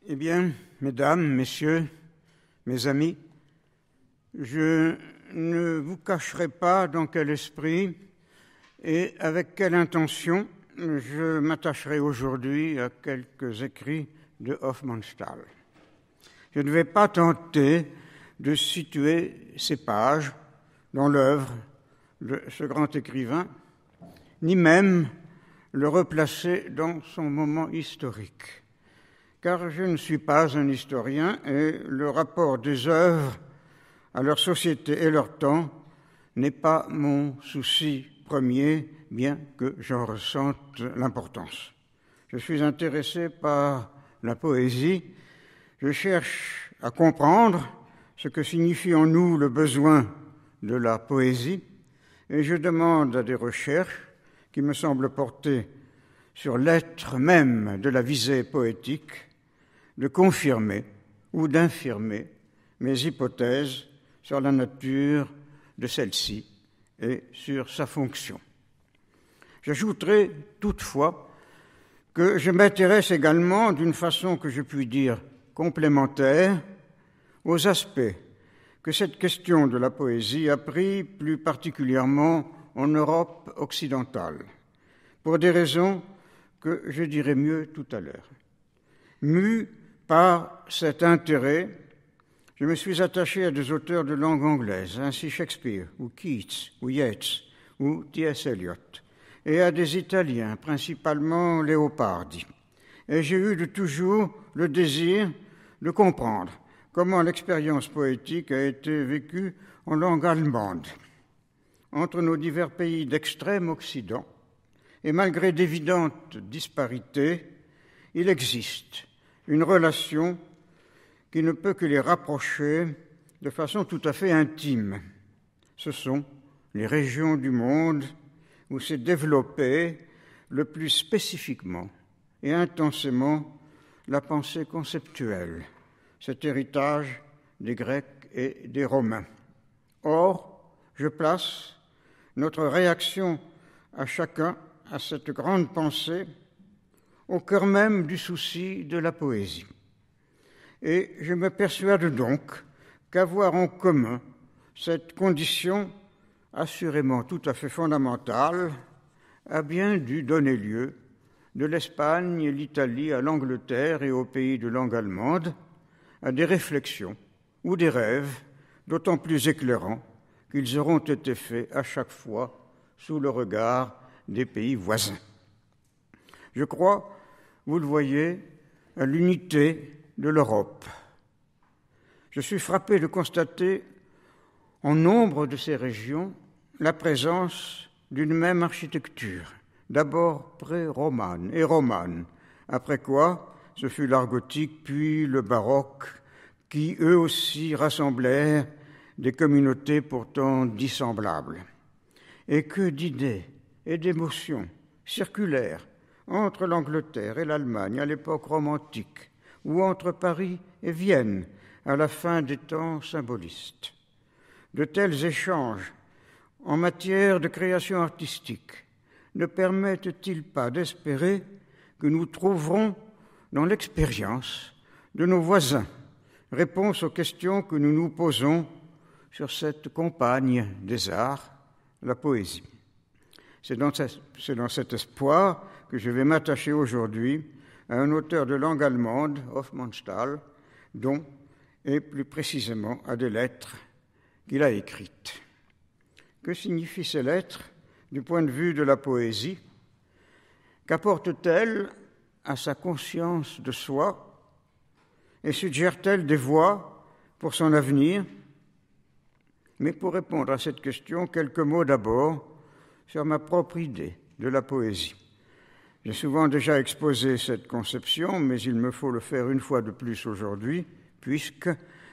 Eh bien, mesdames, messieurs, mes amis, je ne vous cacherai pas dans quel esprit et avec quelle intention je m'attacherai aujourd'hui à quelques écrits de Hofmannsthal. Je ne vais pas tenter de situer ces pages dans l'œuvre de ce grand écrivain, ni même le replacer dans son moment historique, car je ne suis pas un historien et le rapport des œuvres à leur société et leur temps n'est pas mon souci premier, bien que j'en ressente l'importance. Je suis intéressé par la poésie, je cherche à comprendre ce que signifie en nous le besoin de la poésie et je demande à des recherches qui me semblent porter sur l'être même de la visée poétique de confirmer ou d'infirmer mes hypothèses sur la nature de celle-ci et sur sa fonction. J'ajouterai toutefois que je m'intéresse également, d'une façon que je puis dire complémentaire, aux aspects que cette question de la poésie a pris plus particulièrement en Europe occidentale, pour des raisons que je dirai mieux tout à l'heure. Mu par cet intérêt, je me suis attaché à des auteurs de langue anglaise, ainsi Shakespeare, ou Keats, ou Yeats, ou T.S. Eliot, et à des Italiens, principalement Leopardi. Et j'ai eu de toujours le désir de comprendre comment l'expérience poétique a été vécue en langue allemande, entre nos divers pays d'extrême Occident, et malgré d'évidentes disparités, il existe une relation qui ne peut que les rapprocher de façon tout à fait intime. Ce sont les régions du monde où s'est développée le plus spécifiquement et intensément la pensée conceptuelle, cet héritage des Grecs et des Romains. Or, je place notre réaction à chacun à cette grande pensée au cœur même du souci de la poésie. Et je me persuade donc qu'avoir en commun cette condition assurément tout à fait fondamentale a bien dû donner lieu, de l'Espagne et l'Italie à l'Angleterre et aux pays de langue allemande, à des réflexions ou des rêves d'autant plus éclairants qu'ils auront été faits à chaque fois sous le regard des pays voisins. Je crois, vous le voyez, à l'unité de l'Europe. Je suis frappé de constater en nombre de ces régions la présence d'une même architecture, d'abord pré-romane et romane, après quoi ce fut l'art gothique puis le baroque qui eux aussi rassemblèrent des communautés pourtant dissemblables. Et que d'idées et d'émotions circulèrent entre l'Angleterre et l'Allemagne à l'époque romantique, ou entre Paris et Vienne à la fin des temps symbolistes. De tels échanges en matière de création artistique ne permettent-ils pas d'espérer que nous trouverons dans l'expérience de nos voisins réponse aux questions que nous nous posons sur cette compagne des arts, la poésie. C'est dans cet espoir que je vais m'attacher aujourd'hui à un auteur de langue allemande, Hofmannsthal, dont, et plus précisément à des lettres qu'il a écrites. Que signifient ces lettres du point de vue de la poésie? Qu'apportent-elles à sa conscience de soi et suggèrent-elles des voies pour son avenir? Mais pour répondre à cette question, quelques mots d'abord sur ma propre idée de la poésie. J'ai souvent déjà exposé cette conception, mais il me faut le faire une fois de plus aujourd'hui, puisque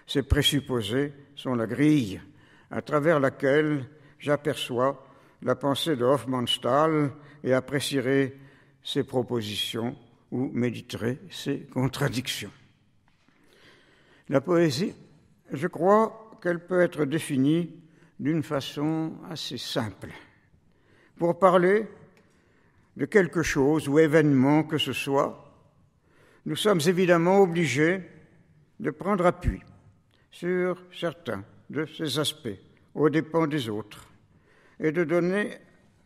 ces présupposés sont la grille à travers laquelle j'aperçois la pensée de Hofmannsthal et apprécierai ses propositions ou méditerai ses contradictions. La poésie, je crois qu'elle peut être définie d'une façon assez simple. Pour parler de quelque chose ou événement que ce soit, nous sommes évidemment obligés de prendre appui sur certains de ces aspects aux dépens des autres et de donner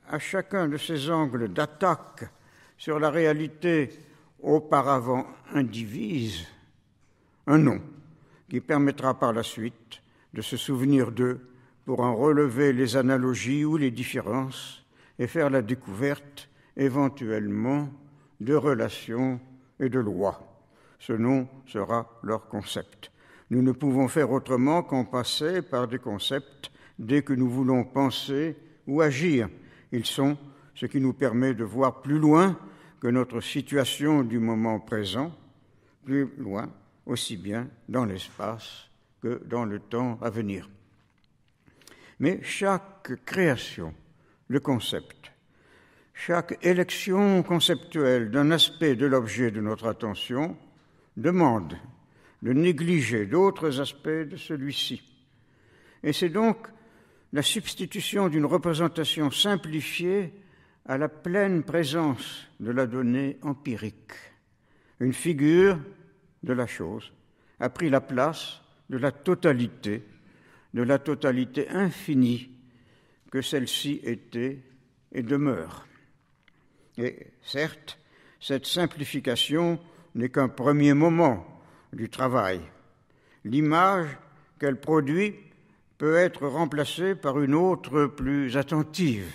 à chacun de ces angles d'attaque sur la réalité auparavant indivise un nom qui permettra par la suite de se souvenir d'eux pour en relever les analogies ou les différences et faire la découverte éventuellement de relations et de lois. Ce nom sera leur concept. Nous ne pouvons faire autrement qu'en passer par des concepts dès que nous voulons penser ou agir. Ils sont ce qui nous permet de voir plus loin que notre situation du moment présent, plus loin aussi bien dans l'espace que dans le temps à venir. Mais chaque création de concept, chaque élection conceptuelle d'un aspect de l'objet de notre attention demande de négliger d'autres aspects de celui-ci. Et c'est donc la substitution d'une représentation simplifiée à la pleine présence de la donnée empirique. Une figure de la chose a pris la place de la totalité infinie que celle-ci était et demeure. Et certes, cette simplification n'est qu'un premier moment du travail. L'image qu'elle produit peut être remplacée par une autre plus attentive.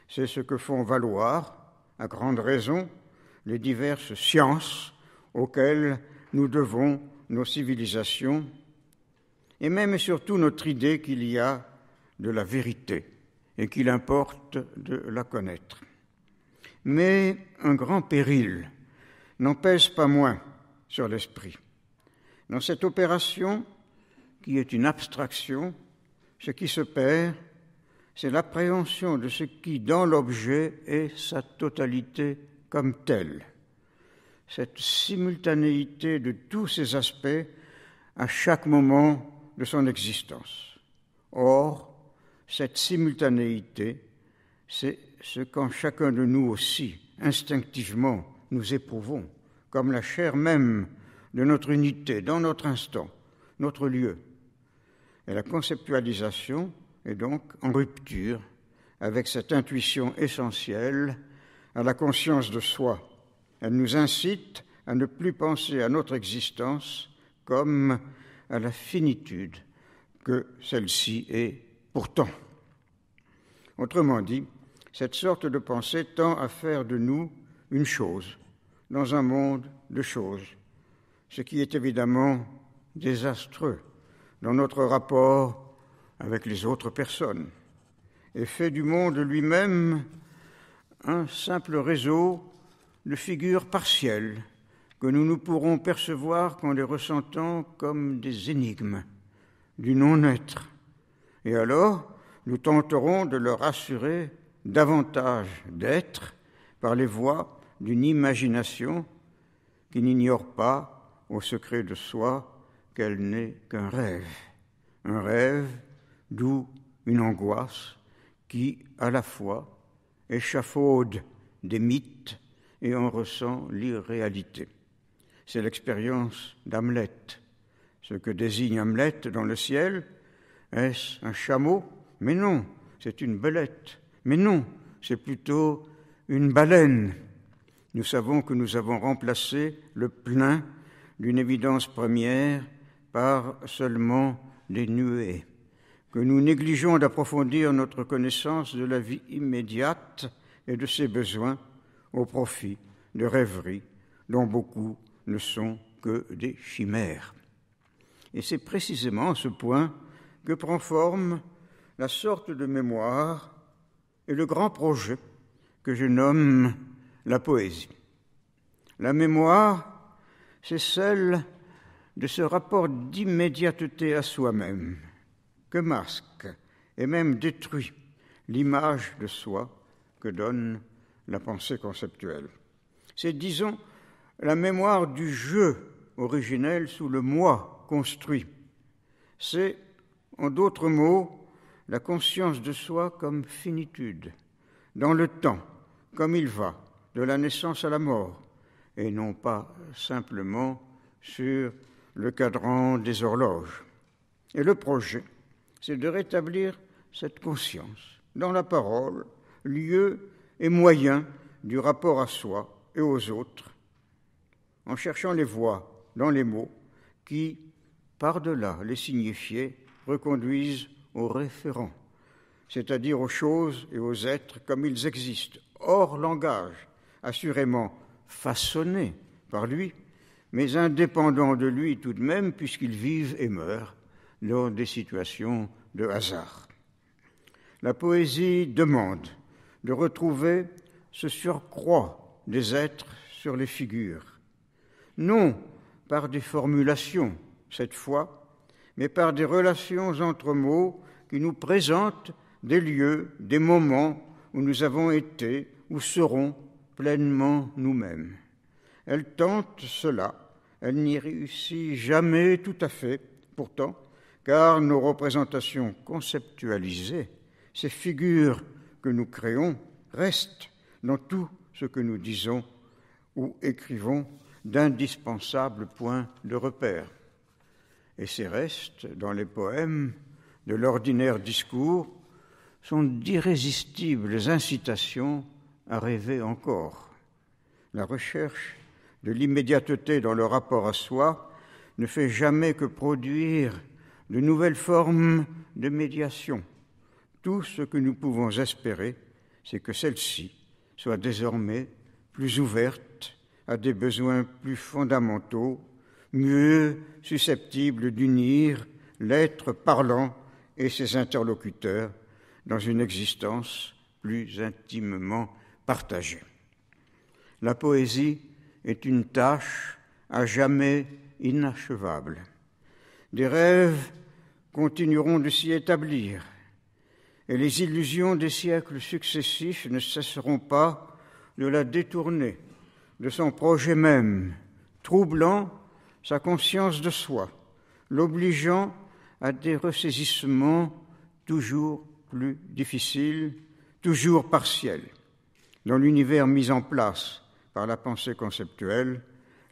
C'est ce que font valoir, à grande raison, les diverses sciences auxquelles nous devons nos civilisations et même et surtout notre idée qu'il y a de la vérité et qu'il importe de la connaître. Mais un grand péril n'en pèse pas moins sur l'esprit. Dans cette opération, qui est une abstraction, ce qui se perd, c'est l'appréhension de ce qui, dans l'objet, est sa totalité comme telle. Cette simultanéité de tous ces aspects à chaque moment de son existence. Or, cette simultanéité, c'est ce qu'en chacun de nous aussi, instinctivement, nous éprouvons, comme la chair même de notre unité, dans notre instant, notre lieu. Et la conceptualisation est donc en rupture avec cette intuition essentielle à la conscience de soi. Elle nous incite à ne plus penser à notre existence comme à la finitude que celle-ci est pourtant. Autrement dit, cette sorte de pensée tend à faire de nous une chose dans un monde de choses, ce qui est évidemment désastreux dans notre rapport avec les autres personnes et fait du monde lui-même un simple réseau de figures partielles que nous ne pourrons percevoir qu'en les ressentant comme des énigmes du non-être. Et alors, nous tenterons de leur assurer davantage d'être par les voies d'une imagination qui n'ignore pas au secret de soi qu'elle n'est qu'un rêve d'où une angoisse qui, à la fois, échafaude des mythes et en ressent l'irréalité. C'est l'expérience d'Hamlet. Ce que désigne Hamlet dans le ciel, est-ce un chameau? Mais non, c'est une belette. Mais non, c'est plutôt une baleine. Nous savons que nous avons remplacé le plein d'une évidence première par seulement des nuées, que nous négligeons d'approfondir notre connaissance de la vie immédiate et de ses besoins au profit de rêveries dont beaucoup ne sont que des chimères. Et c'est précisément ce point que prend forme la sorte de mémoire et le grand projet que je nomme la poésie. La mémoire, c'est celle de ce rapport d'immédiateté à soi-même que masque et même détruit l'image de soi que donne la pensée conceptuelle. C'est, disons, la mémoire du jeu originel sous le moi construit. C'est, en d'autres mots, la conscience de soi comme finitude, dans le temps, comme il va, de la naissance à la mort, et non pas simplement sur le cadran des horloges. Et le projet, c'est de rétablir cette conscience dans la parole, lieu et moyen du rapport à soi et aux autres, en cherchant les voies dans les mots qui, par-delà les signifiés, reconduisent aux référents, c'est-à-dire aux choses et aux êtres comme ils existent, hors langage, assurément façonnés par lui, mais indépendants de lui tout de même, puisqu'ils vivent et meurent dans des situations de hasard. La poésie demande de retrouver ce surcroît des êtres sur les figures, non par des formulations, cette fois, mais par des relations entre mots qui nous présentent des lieux, des moments où nous avons été ou serons pleinement nous-mêmes. Elle tente cela, elle n'y réussit jamais tout à fait, pourtant, car nos représentations conceptualisées, ces figures que nous créons, restent dans tout ce que nous disons ou écrivons d'indispensables points de repère. Et ces restes, dans les poèmes de l'ordinaire discours, sont d'irrésistibles incitations à rêver encore. La recherche de l'immédiateté dans le rapport à soi ne fait jamais que produire de nouvelles formes de médiation. Tout ce que nous pouvons espérer, c'est que celle-ci soit désormais plus ouverte à des besoins plus fondamentaux, mieux susceptibles d'unir l'être parlant et ses interlocuteurs dans une existence plus intimement partagée. La poésie est une tâche à jamais inachevable. Des rêves continueront de s'y établir, et les illusions des siècles successifs ne cesseront pas de la détourner de son projet même, troublant sa conscience de soi, l'obligeant à des ressaisissements toujours plus difficiles, toujours partiels. Dans l'univers mis en place par la pensée conceptuelle,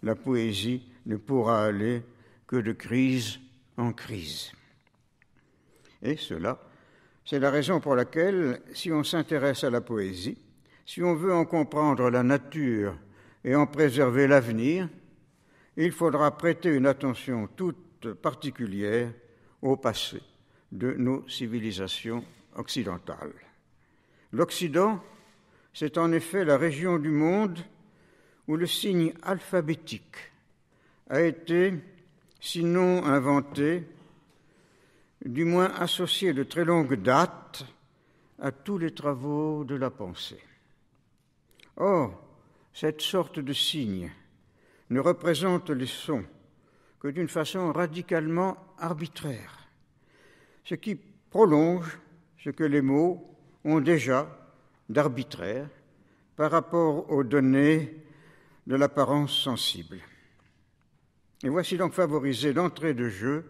la poésie ne pourra aller que de crise en crise. Et cela, c'est la raison pour laquelle, si on s'intéresse à la poésie, si on veut en comprendre la nature et en préserver l'avenir, il faudra prêter une attention toute particulière au passé de nos civilisations occidentales. L'Occident, c'est en effet la région du monde où le signe alphabétique a été, sinon inventé, du moins associé de très longue date à tous les travaux de la pensée. Or, cette sorte de signe ne représente les sons que d'une façon radicalement arbitraire, ce qui prolonge ce que les mots ont déjà d'arbitraire par rapport aux données de l'apparence sensible. Et voici donc favorisée d'entrée de jeu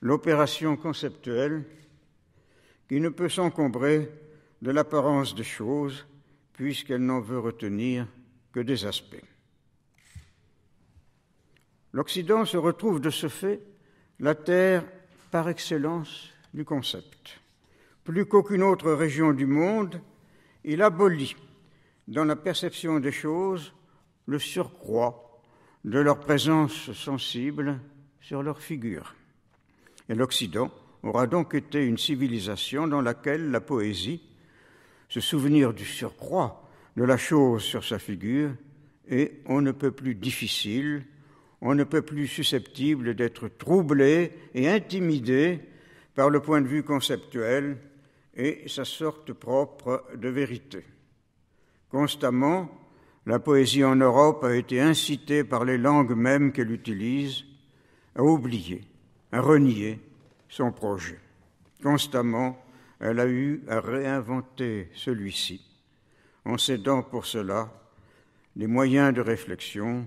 l'opération conceptuelle qui ne peut s'encombrer de l'apparence des choses puisqu'elle n'en veut retenir que des aspects. L'Occident se retrouve de ce fait la terre par excellence du concept. Plus qu'aucune autre région du monde, il abolit dans la perception des choses le surcroît de leur présence sensible sur leur figure. Et l'Occident aura donc été une civilisation dans laquelle la poésie, ce souvenir du surcroît de la chose sur sa figure, est on ne peut plus difficile, on ne peut plus susceptible d'être troublé et intimidé par le point de vue conceptuel et sa sorte propre de vérité. Constamment, la poésie en Europe a été incitée par les langues mêmes qu'elle utilise à oublier, à renier son projet. Constamment, elle a eu à réinventer celui-ci, en cédant pour cela des moyens de réflexion,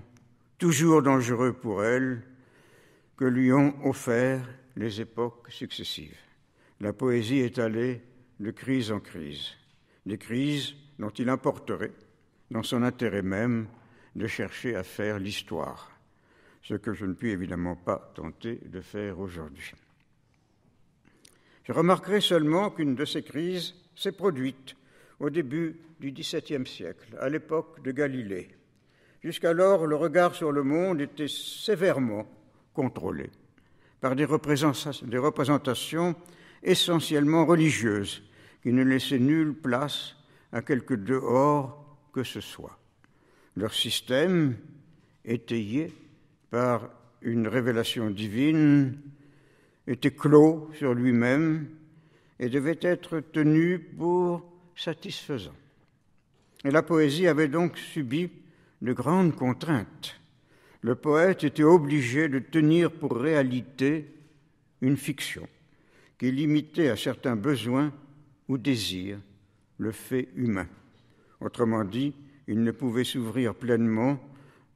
toujours dangereux pour elle, que lui ont offert les époques successives. La poésie est allée de crise en crise, des crises dont il importerait, dans son intérêt même, de chercher à faire l'histoire, ce que je ne puis évidemment pas tenter de faire aujourd'hui. Je remarquerai seulement qu'une de ces crises s'est produite au début du XVIIe siècle, à l'époque de Galilée. Jusqu'alors, le regard sur le monde était sévèrement contrôlé par des représentations essentiellement religieuses qui ne laissaient nulle place à quelque dehors que ce soit. Leur système, étayé par une révélation divine, était clos sur lui-même et devait être tenu pour satisfaisant. Et la poésie avait donc subi de grandes contraintes. Le poète était obligé de tenir pour réalité une fiction qui limitait à certains besoins ou désirs le fait humain. Autrement dit, il ne pouvait s'ouvrir pleinement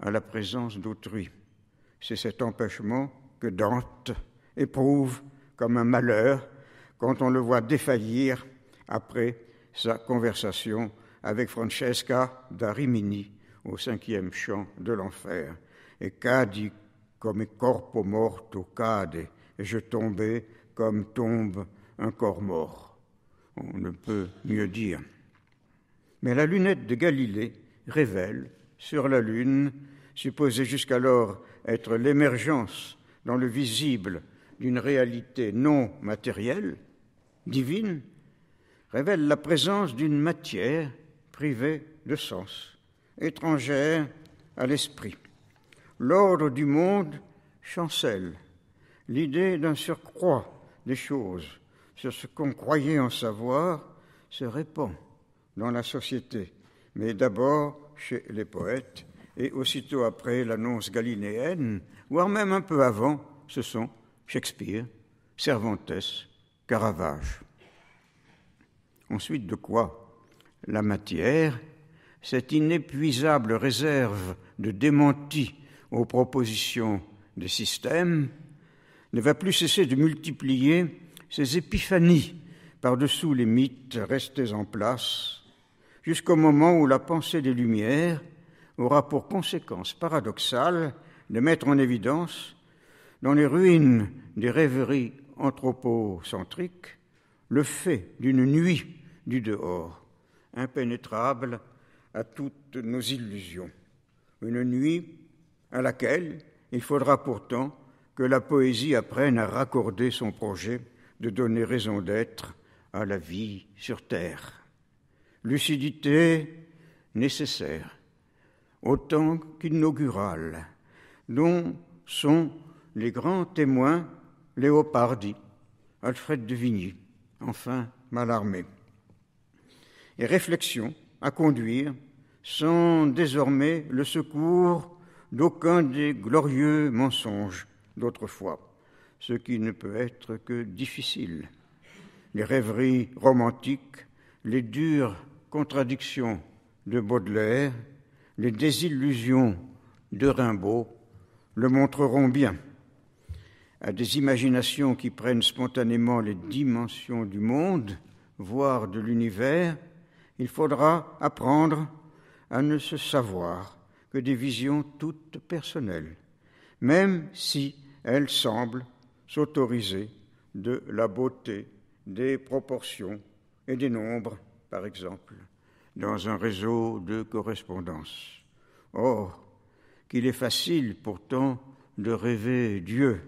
à la présence d'autrui. C'est cet empêchement que Dante éprouve comme un malheur quand on le voit défaillir après sa conversation avec Francesca da Rimini au 5e chant de l'enfer. Et cadi come corpo morto cade, et je tombais comme tombe un corps mort. On ne peut mieux dire. Mais la lunette de Galilée révèle sur la Lune, supposée jusqu'alors être l'émergence dans le visible d'une réalité non matérielle, divine, révèle la présence d'une matière privée de sens, étrangère à l'esprit. L'ordre du monde chancelle, l'idée d'un surcroît des choses sur ce qu'on croyait en savoir se répand dans la société, mais d'abord chez les poètes, et aussitôt après l'annonce galiléenne, voire même un peu avant, ce sont Shakespeare, Cervantes, Caravage. Ensuite de quoi la matière, cette inépuisable réserve de démenti aux propositions des systèmes, ne va plus cesser de multiplier ses épiphanies par-dessous les mythes restés en place, jusqu'au moment où la pensée des Lumières aura pour conséquence paradoxale de mettre en évidence, dans les ruines des rêveries anthropocentriques, le fait d'une nuit du dehors, impénétrable à toutes nos illusions. Une nuit à laquelle il faudra pourtant que la poésie apprenne à raccorder son projet de donner raison d'être à la vie sur terre. Lucidité nécessaire, autant qu'inaugurale, dont sont les grands témoins Léopardi, Alfred de Vigny, enfin Mallarmé. Et réflexion à conduire sans désormais le secours d'aucun des glorieux mensonges d'autrefois, ce qui ne peut être que difficile. Les rêveries romantiques, les dures contradictions de Baudelaire, les désillusions de Rimbaud le montreront bien. À des imaginations qui prennent spontanément les dimensions du monde, voire de l'univers, il faudra apprendre à ne se savoir que des visions toutes personnelles, même si elles semblent s'autoriser de la beauté, des proportions et des nombres, par exemple, dans un réseau de correspondance. Or, qu'il est facile pourtant de rêver Dieu,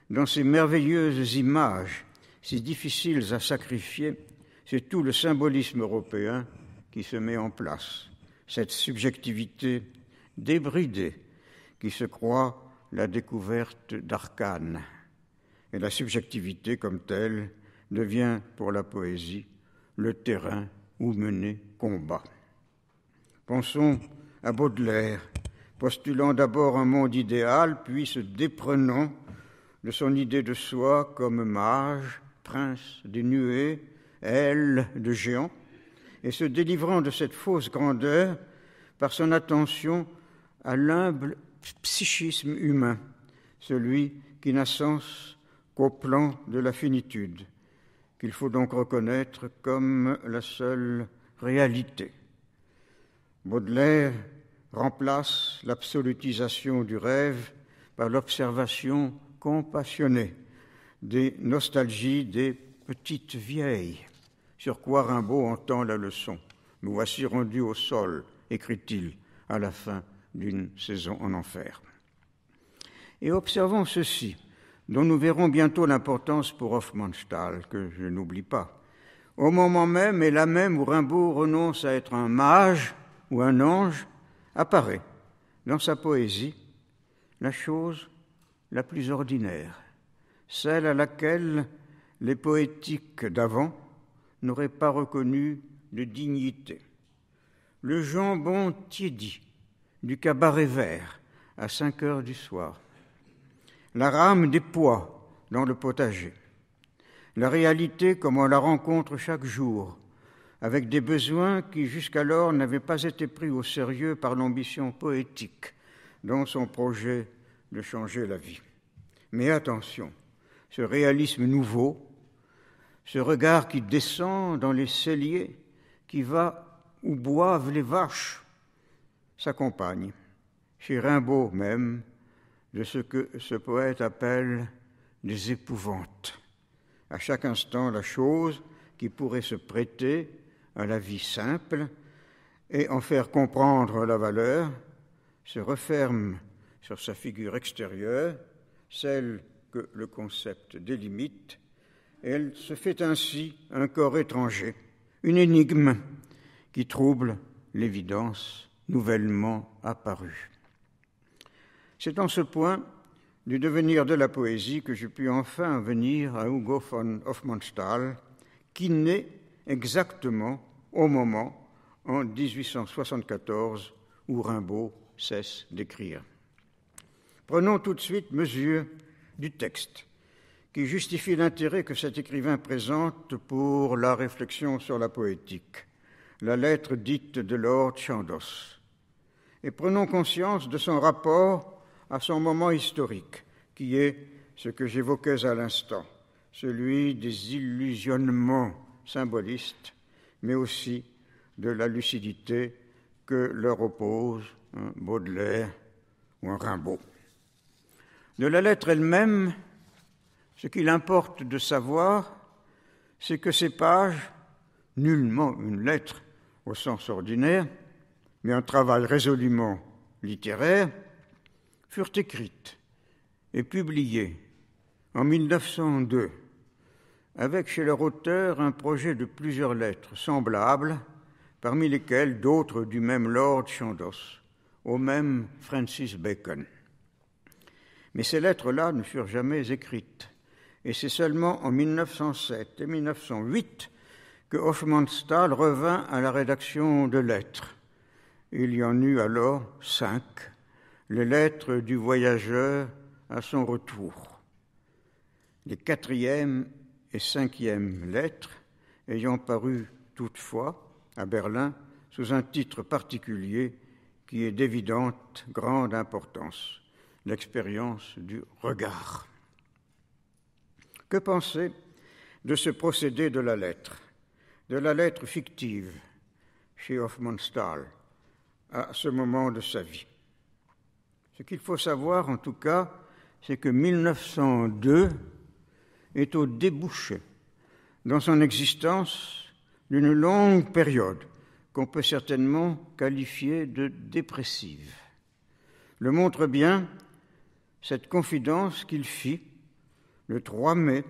dans ces merveilleuses images si difficiles à sacrifier, c'est tout le symbolisme européen qui se met en place, cette subjectivité débridée qui se croit la découverte d'arcanes. Et la subjectivité comme telle devient pour la poésie le terrain où mener combat. Pensons à Baudelaire, postulant d'abord un monde idéal, puis se déprenant de son idée de soi comme mage, prince des nuées, aile de géant, et se délivrant de cette fausse grandeur par son attention à l'humble psychisme humain, celui qui n'a sens qu'au plan de la finitude, qu'il faut donc reconnaître comme la seule réalité. Baudelaire remplace l'absolutisation du rêve par l'observation compassionnée des nostalgies des petites vieilles, sur quoi Rimbaud entend la leçon. « Nous voici rendus au sol », écrit-il à la fin d'une saison en enfer. Et observons ceci, dont nous verrons bientôt l'importance pour Hofmannsthal, que je n'oublie pas. Au moment même et là même où Rimbaud renonce à être un mage ou un ange, apparaît dans sa poésie la chose la plus ordinaire, celle à laquelle les poétiques d'avant n'auraient pas reconnu de dignité. Le jambon tiédi du cabaret vert à 5 heures du soir, la rame des pois dans le potager, la réalité comme on la rencontre chaque jour, avec des besoins qui jusqu'alors n'avaient pas été pris au sérieux par l'ambition poétique dans son projet de changer la vie. Mais attention, ce réalisme nouveau, ce regard qui descend dans les celliers, qui va où boivent les vaches, s'accompagne, chez Rimbaud même, de ce que ce poète appelle des épouvantes. À chaque instant, la chose qui pourrait se prêter à la vie simple et en faire comprendre la valeur se referme sur sa figure extérieure, celle que le concept délimite, et elle se fait ainsi un corps étranger, une énigme qui trouble l'évidence nouvellement apparue. C'est en ce point du devenir de la poésie que je puis enfin venir à Hugo von Hofmannsthal, qui naît exactement au moment, en 1874, où Rimbaud cesse d'écrire. Prenons tout de suite mesure du texte, qui justifie l'intérêt que cet écrivain présente pour la réflexion sur la poétique, la lettre dite de Lord Chandos. Et prenons conscience de son rapport à son moment historique, qui est ce que j'évoquais à l'instant, celui des illusionnements symbolistes, mais aussi de la lucidité que leur oppose un Baudelaire ou un Rimbaud. De la lettre elle-même, ce qu'il importe de savoir, c'est que ces pages, nullement une lettre au sens ordinaire, mais un travail résolument littéraire, furent écrites et publiées en 1902, avec chez leur auteur un projet de plusieurs lettres semblables, parmi lesquelles d'autres du même Lord Chandos, au même Francis Bacon. Mais ces lettres-là ne furent jamais écrites, et c'est seulement en 1907 et 1908 que Hofmannsthal revint à la rédaction de lettres. Il y en eut alors 5, les lettres du voyageur à son retour. Les 4e et 5e lettres ayant paru toutefois à Berlin sous un titre particulier qui est d'évidente grande importance, l'expérience du regard. Que penser de ce procédé de la lettre fictive chez Hofmannsthal à ce moment de sa vie? Ce qu'il faut savoir, en tout cas, c'est que 1902 est au débouché, dans son existence, d'une longue période qu'on peut certainement qualifier de dépressive. Le montre bien cette confidence qu'il fit le 3 mai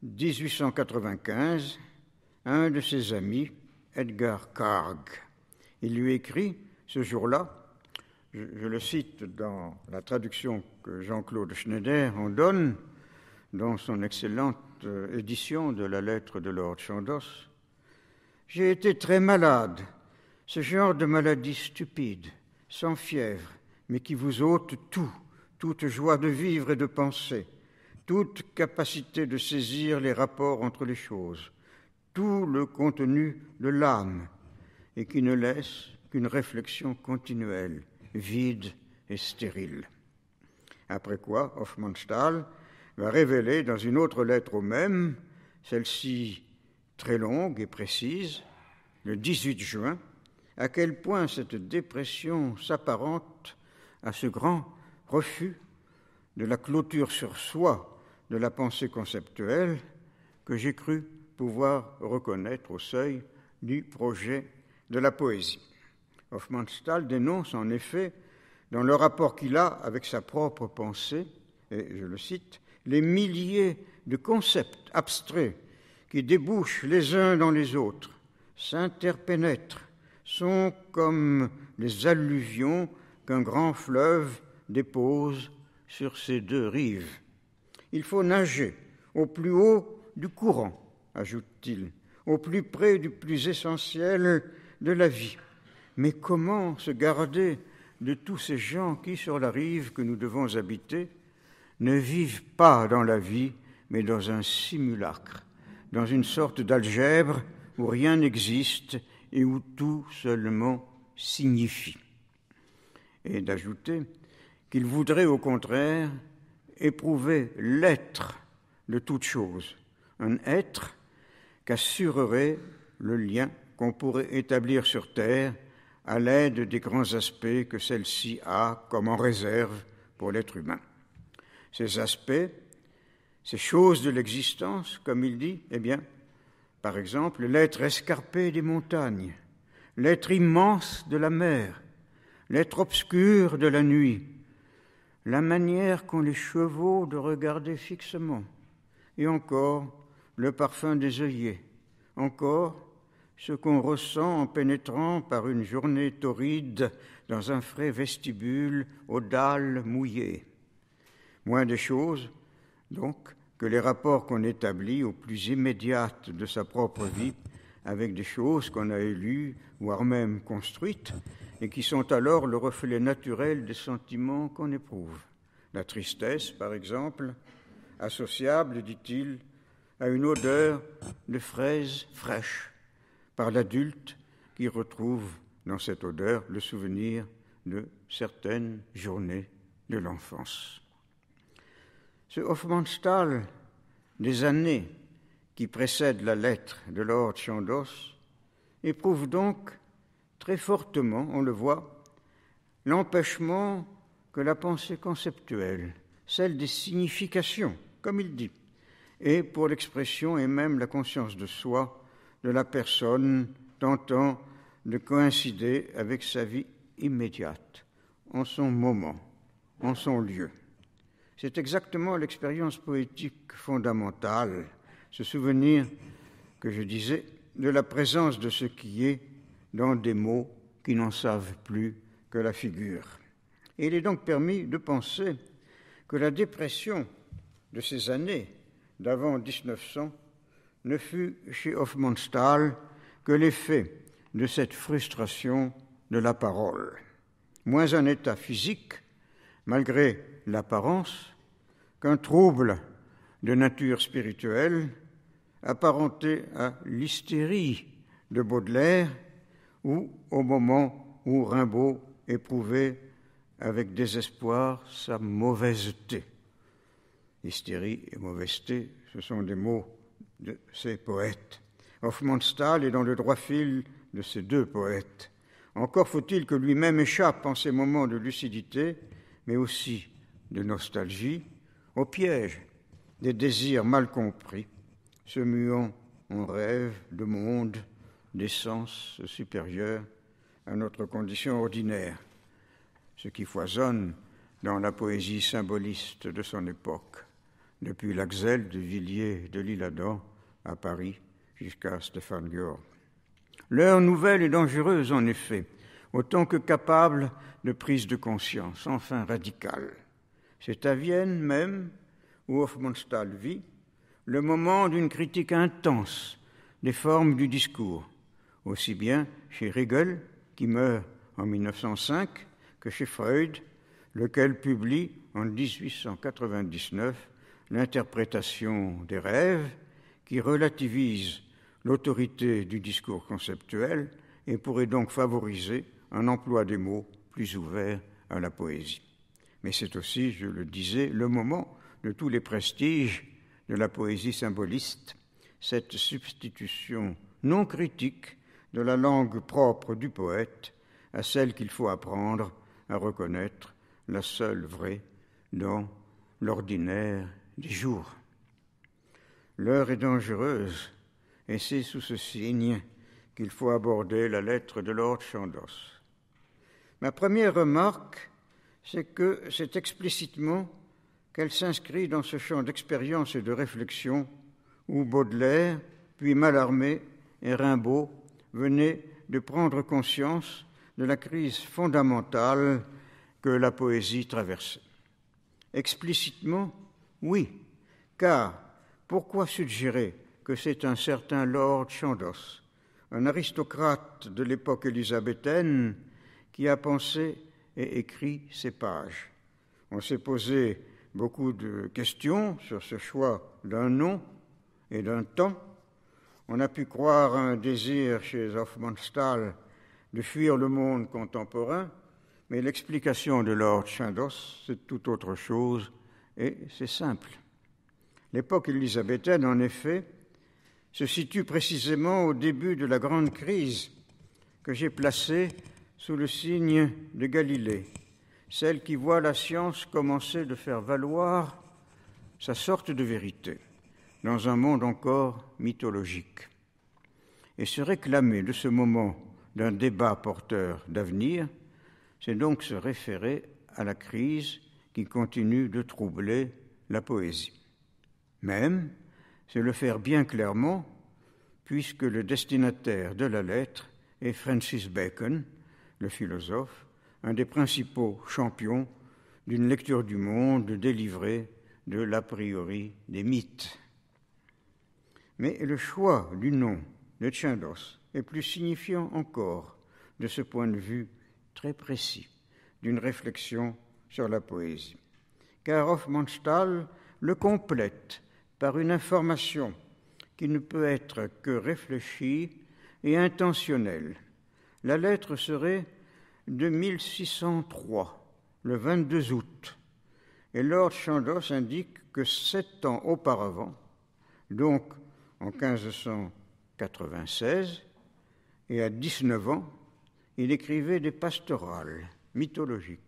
1895 à un de ses amis, Edgar Karg. Il lui écrit ce jour-là, je le cite dans la traduction que Jean-Claude Schneider en donne, dans son excellente édition de la lettre de Lord Chandos, « J'ai été très malade, ce genre de maladie stupide, sans fièvre, mais qui vous ôte tout, toute joie de vivre et de penser, toute capacité de saisir les rapports entre les choses, tout le contenu de l'âme, et qui ne laisse qu'une réflexion continuelle, vide et stérile. » Après quoi, Hofmannsthal va révéler dans une autre lettre au même, celle-ci très longue et précise, le 18 juin, à quel point cette dépression s'apparente à ce grand refus de la clôture sur soi de la pensée conceptuelle que j'ai cru pouvoir reconnaître au seuil du projet de la poésie. Hofmannsthal dénonce en effet, dans le rapport qu'il a avec sa propre pensée, et je le cite, les milliers de concepts abstraits qui débouchent les uns dans les autres, s'interpénètrent, sont comme les alluvions qu'un grand fleuve dépose sur ses deux rives. Il faut nager au plus haut du courant, ajoute-t-il, au plus près du plus essentiel de la vie. Mais comment se garder de tous ces gens qui, sur la rive que nous devons habiter, ne vivent pas dans la vie, mais dans un simulacre, dans une sorte d'algèbre où rien n'existe et où tout seulement signifie. Et d'ajouter qu'il voudrait au contraire éprouver l'être de toute chose, un être qu'assurerait le lien qu'on pourrait établir sur Terre à l'aide des grands aspects que celle-ci a comme en réserve pour l'être humain. Ces aspects, ces choses de l'existence, comme il dit, eh bien, par exemple, l'être escarpé des montagnes, l'être immense de la mer, l'être obscur de la nuit, la manière qu'ont les chevaux de regarder fixement, et encore le parfum des œillets, encore ce qu'on ressent en pénétrant par une journée torride dans un frais vestibule aux dalles mouillées. Moins de choses, donc, que les rapports qu'on établit au plus immédiates de sa propre vie avec des choses qu'on a élues, voire même construites, et qui sont alors le reflet naturel des sentiments qu'on éprouve. La tristesse, par exemple, associable, dit-il, à une odeur de fraises fraîches, par l'adulte qui retrouve dans cette odeur le souvenir de certaines journées de l'enfance. Ce Hofmannsthal des années qui précèdent la lettre de Lord Chandos éprouve donc très fortement, on le voit, l'empêchement que la pensée conceptuelle, celle des significations, comme il dit, et pour l'expression et même la conscience de soi de la personne tentant de coïncider avec sa vie immédiate, en son moment, en son lieu. C'est exactement l'expérience poétique fondamentale, ce souvenir que je disais de la présence de ce qui est dans des mots qui n'en savent plus que la figure. Et il est donc permis de penser que la dépression de ces années d'avant 1900 ne fut chez Hofmannsthal que l'effet de cette frustration de la parole. Moins un état physique, malgré l'apparence, qu'un trouble de nature spirituelle apparenté à l'hystérie de Baudelaire ou au moment où Rimbaud éprouvait avec désespoir sa mauvaiseté. Hystérie et mauvaiseté, ce sont des mots de ces poètes. Hofmannsthal est dans le droit fil de ces deux poètes. Encore faut-il que lui-même échappe en ces moments de lucidité, mais aussi de nostalgie, au piège des désirs mal compris, se muant en rêve de monde, d'essence supérieure à notre condition ordinaire, ce qui foisonne dans la poésie symboliste de son époque, depuis l'Axel de Villiers de l'Isle-Adam à Paris jusqu'à Stéphane Giorg. L'heure nouvelle est dangereuse, en effet, autant que capable de prise de conscience, enfin radicale. C'est à Vienne même, où Hofmannsthal vit, le moment d'une critique intense des formes du discours, aussi bien chez Hegel, qui meurt en 1905, que chez Freud, lequel publie en 1899 l'interprétation des rêves, qui relativise l'autorité du discours conceptuel et pourrait donc favoriser un emploi des mots plus ouvert à la poésie. Mais c'est aussi, je le disais, le moment de tous les prestiges de la poésie symboliste, cette substitution non critique de la langue propre du poète à celle qu'il faut apprendre à reconnaître, la seule vraie, dans l'ordinaire des jours. L'heure est dangereuse, et c'est sous ce signe qu'il faut aborder la lettre de Lord Chandos. Ma première remarque, c'est que c'est explicitement qu'elle s'inscrit dans ce champ d'expérience et de réflexion où Baudelaire, puis Mallarmé et Rimbaud venaient de prendre conscience de la crise fondamentale que la poésie traversait. Explicitement, oui, car pourquoi suggérer que c'est un certain Lord Chandos, un aristocrate de l'époque élisabéthaine, qui a pensé et écrit ces pages? On s'est posé beaucoup de questions sur ce choix d'un nom et d'un temps. On a pu croire un désir chez Hofmannsthal de fuir le monde contemporain, mais l'explication de Lord Chandos, c'est tout autre chose, et c'est simple. L'époque élisabéthaine, en effet, se situe précisément au début de la grande crise que j'ai placée sous le signe de Galilée, celle qui voit la science commencer de faire valoir sa sorte de vérité dans un monde encore mythologique. Et se réclamer de ce moment d'un débat porteur d'avenir, c'est donc se référer à la crise qui continue de troubler la poésie. Même, c'est le faire bien clairement, puisque le destinataire de la lettre est Francis Bacon, le philosophe, un des principaux champions d'une lecture du monde délivrée de l'a priori des mythes. Mais le choix du nom de Chandos est plus signifiant encore de ce point de vue très précis d'une réflexion sur la poésie. Car Hofmannsthal le complète par une information qui ne peut être que réfléchie et intentionnelle. La lettre serait de 1603, le 22 août, et Lord Chandos indique que 7 ans auparavant, donc en 1596, et à 19 ans, il écrivait des pastorales mythologiques.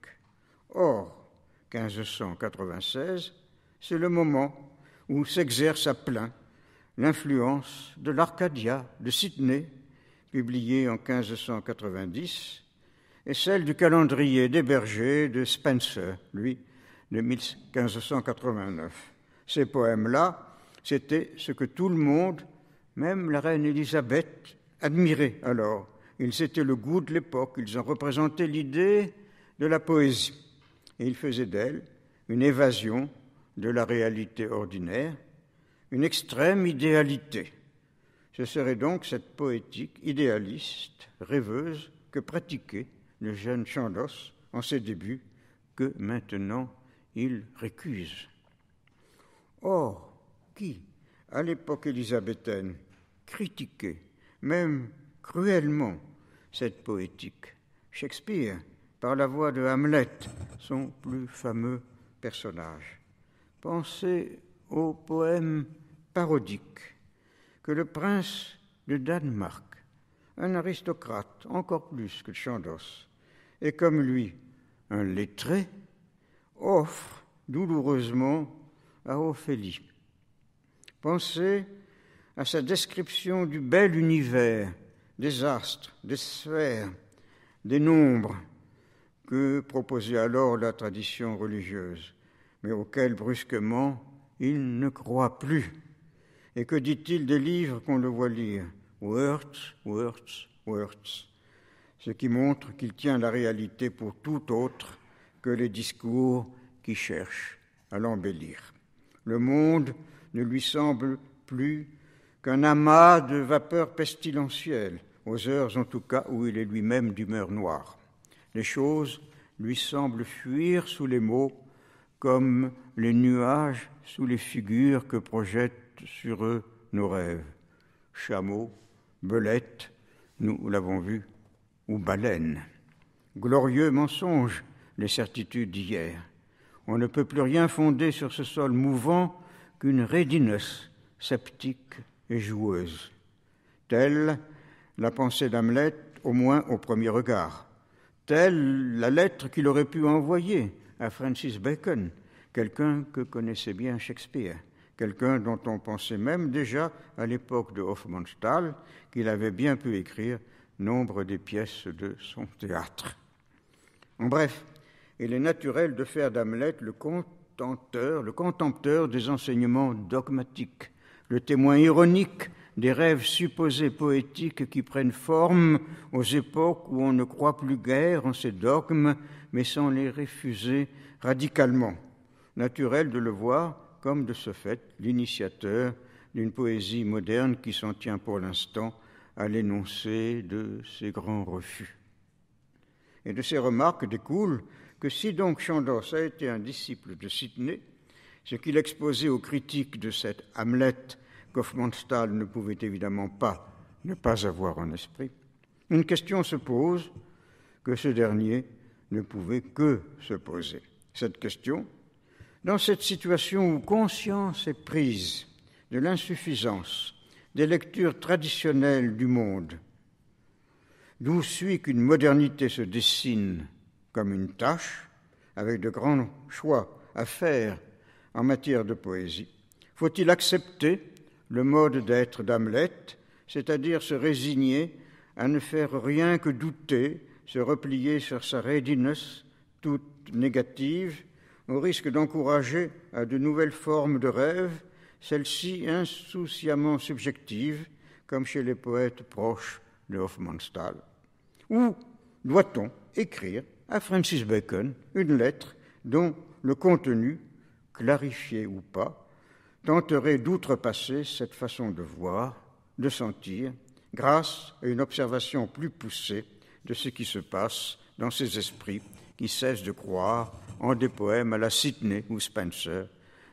Or, 1596, c'est le moment où s'exerce à plein l'influence de l'Arcadia de Sidney, publiée en 1590, et celle du calendrier des bergers de Spencer, lui, de 1589. Ces poèmes-là, c'était ce que tout le monde, même la reine Élisabeth, admirait alors. Ils étaient le goût de l'époque, ils en représentaient l'idée de la poésie. Et ils faisaient d'elle une évasion de la réalité ordinaire, une extrême idéalité. Ce serait donc cette poétique idéaliste, rêveuse, que pratiquait le jeune Chandos en ses débuts, que maintenant il récuse. Or, qui, à l'époque élisabéthaine, critiquait, même cruellement, cette poétique? Shakespeare, par la voix de Hamlet, son plus fameux personnage. Pensez au poème parodique que le prince de Danemark, un aristocrate encore plus que Chandos, et comme lui un lettré, offre douloureusement à Ophélie. Pensez à sa description du bel univers, des astres, des sphères, des nombres que proposait alors la tradition religieuse, mais auquel brusquement il ne croit plus. Et que dit-il des livres qu'on le voit lire? Words, words, words. Ce qui montre qu'il tient la réalité pour tout autre que les discours qui cherchent à l'embellir. Le monde ne lui semble plus qu'un amas de vapeurs pestilentielles, aux heures en tout cas où il est lui-même d'humeur noire. Les choses lui semblent fuir sous les mots comme les nuages sous les figures que projettent sur eux nos rêves. Chameaux, belettes, nous l'avons vu, ou baleines. Glorieux mensonges, les certitudes d'hier. On ne peut plus rien fonder sur ce sol mouvant qu'une readiness sceptique et joueuse. Telle la pensée d'Hamlet, au moins au premier regard, telle la lettre qu'il aurait pu envoyer à Francis Bacon, quelqu'un que connaissait bien Shakespeare, quelqu'un dont on pensait même déjà à l'époque de Hofmannsthal qu'il avait bien pu écrire nombre des pièces de son théâtre. En bref, il est naturel de faire d'Hamlet le contempteur des enseignements dogmatiques, le témoin ironique des rêves supposés poétiques qui prennent forme aux époques où on ne croit plus guère en ces dogmes, mais sans les refuser radicalement. Naturel de le voir comme de ce fait l'initiateur d'une poésie moderne qui s'en tient pour l'instant à l'énoncé de ces grands refus. Et de ces remarques découle que si donc Chandos a été un disciple de Sidney, ce qu'il exposait aux critiques de cet Hamlet qu'Hofmannsthal ne pouvait évidemment pas ne pas avoir en esprit, une question se pose que ce dernier ne pouvait que se poser. Cette question, dans cette situation où conscience est prise de l'insuffisance des lectures traditionnelles du monde, d'où suit qu'une modernité se dessine comme une tâche, avec de grands choix à faire en matière de poésie, faut-il accepter le mode d'être d'Hamlet, c'est-à-dire se résigner à ne faire rien que douter, se replier sur sa readiness toute négative, au risque d'encourager à de nouvelles formes de rêve, celles-ci insouciamment subjectives, comme chez les poètes proches de Hofmannsthal. Ou doit-on écrire à Francis Bacon une lettre dont le contenu, clarifié ou pas, tenterait d'outrepasser cette façon de voir, de sentir, grâce à une observation plus poussée de ce qui se passe dans ces esprits qui cessent de croire en des poèmes à la Sidney ou Spencer,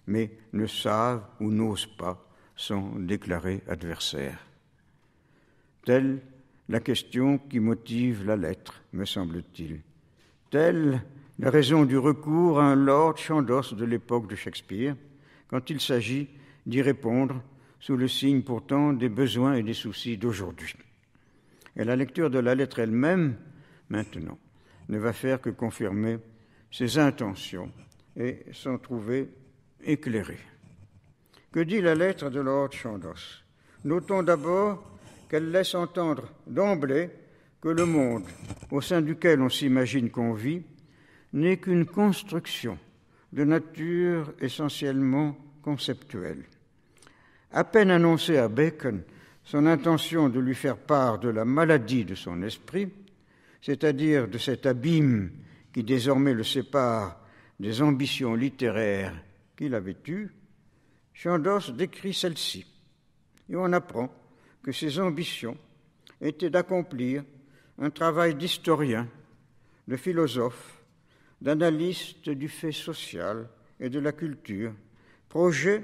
mais ne savent ou n'osent pas s'en déclarer adversaires. Telle la question qui motive la lettre, me semble-t-il. Telle la raison du recours à un Lord Chandos de l'époque de Shakespeare, quand il s'agit d'y répondre sous le signe pourtant des besoins et des soucis d'aujourd'hui. Et la lecture de la lettre elle-même, maintenant, ne va faire que confirmer ses intentions et s'en trouver éclairée. Que dit la lettre de Lord Chandos ? Notons d'abord qu'elle laisse entendre d'emblée que le monde au sein duquel on s'imagine qu'on vit n'est qu'une construction de nature essentiellement conceptuelle. À peine annoncé à Bacon son intention de lui faire part de la maladie de son esprit, c'est-à-dire de cet abîme qui désormais le sépare des ambitions littéraires qu'il avait eues, Chandos décrit celle-ci, et on apprend que ses ambitions étaient d'accomplir un travail d'historien, de philosophe, d'analyste du fait social et de la culture, projet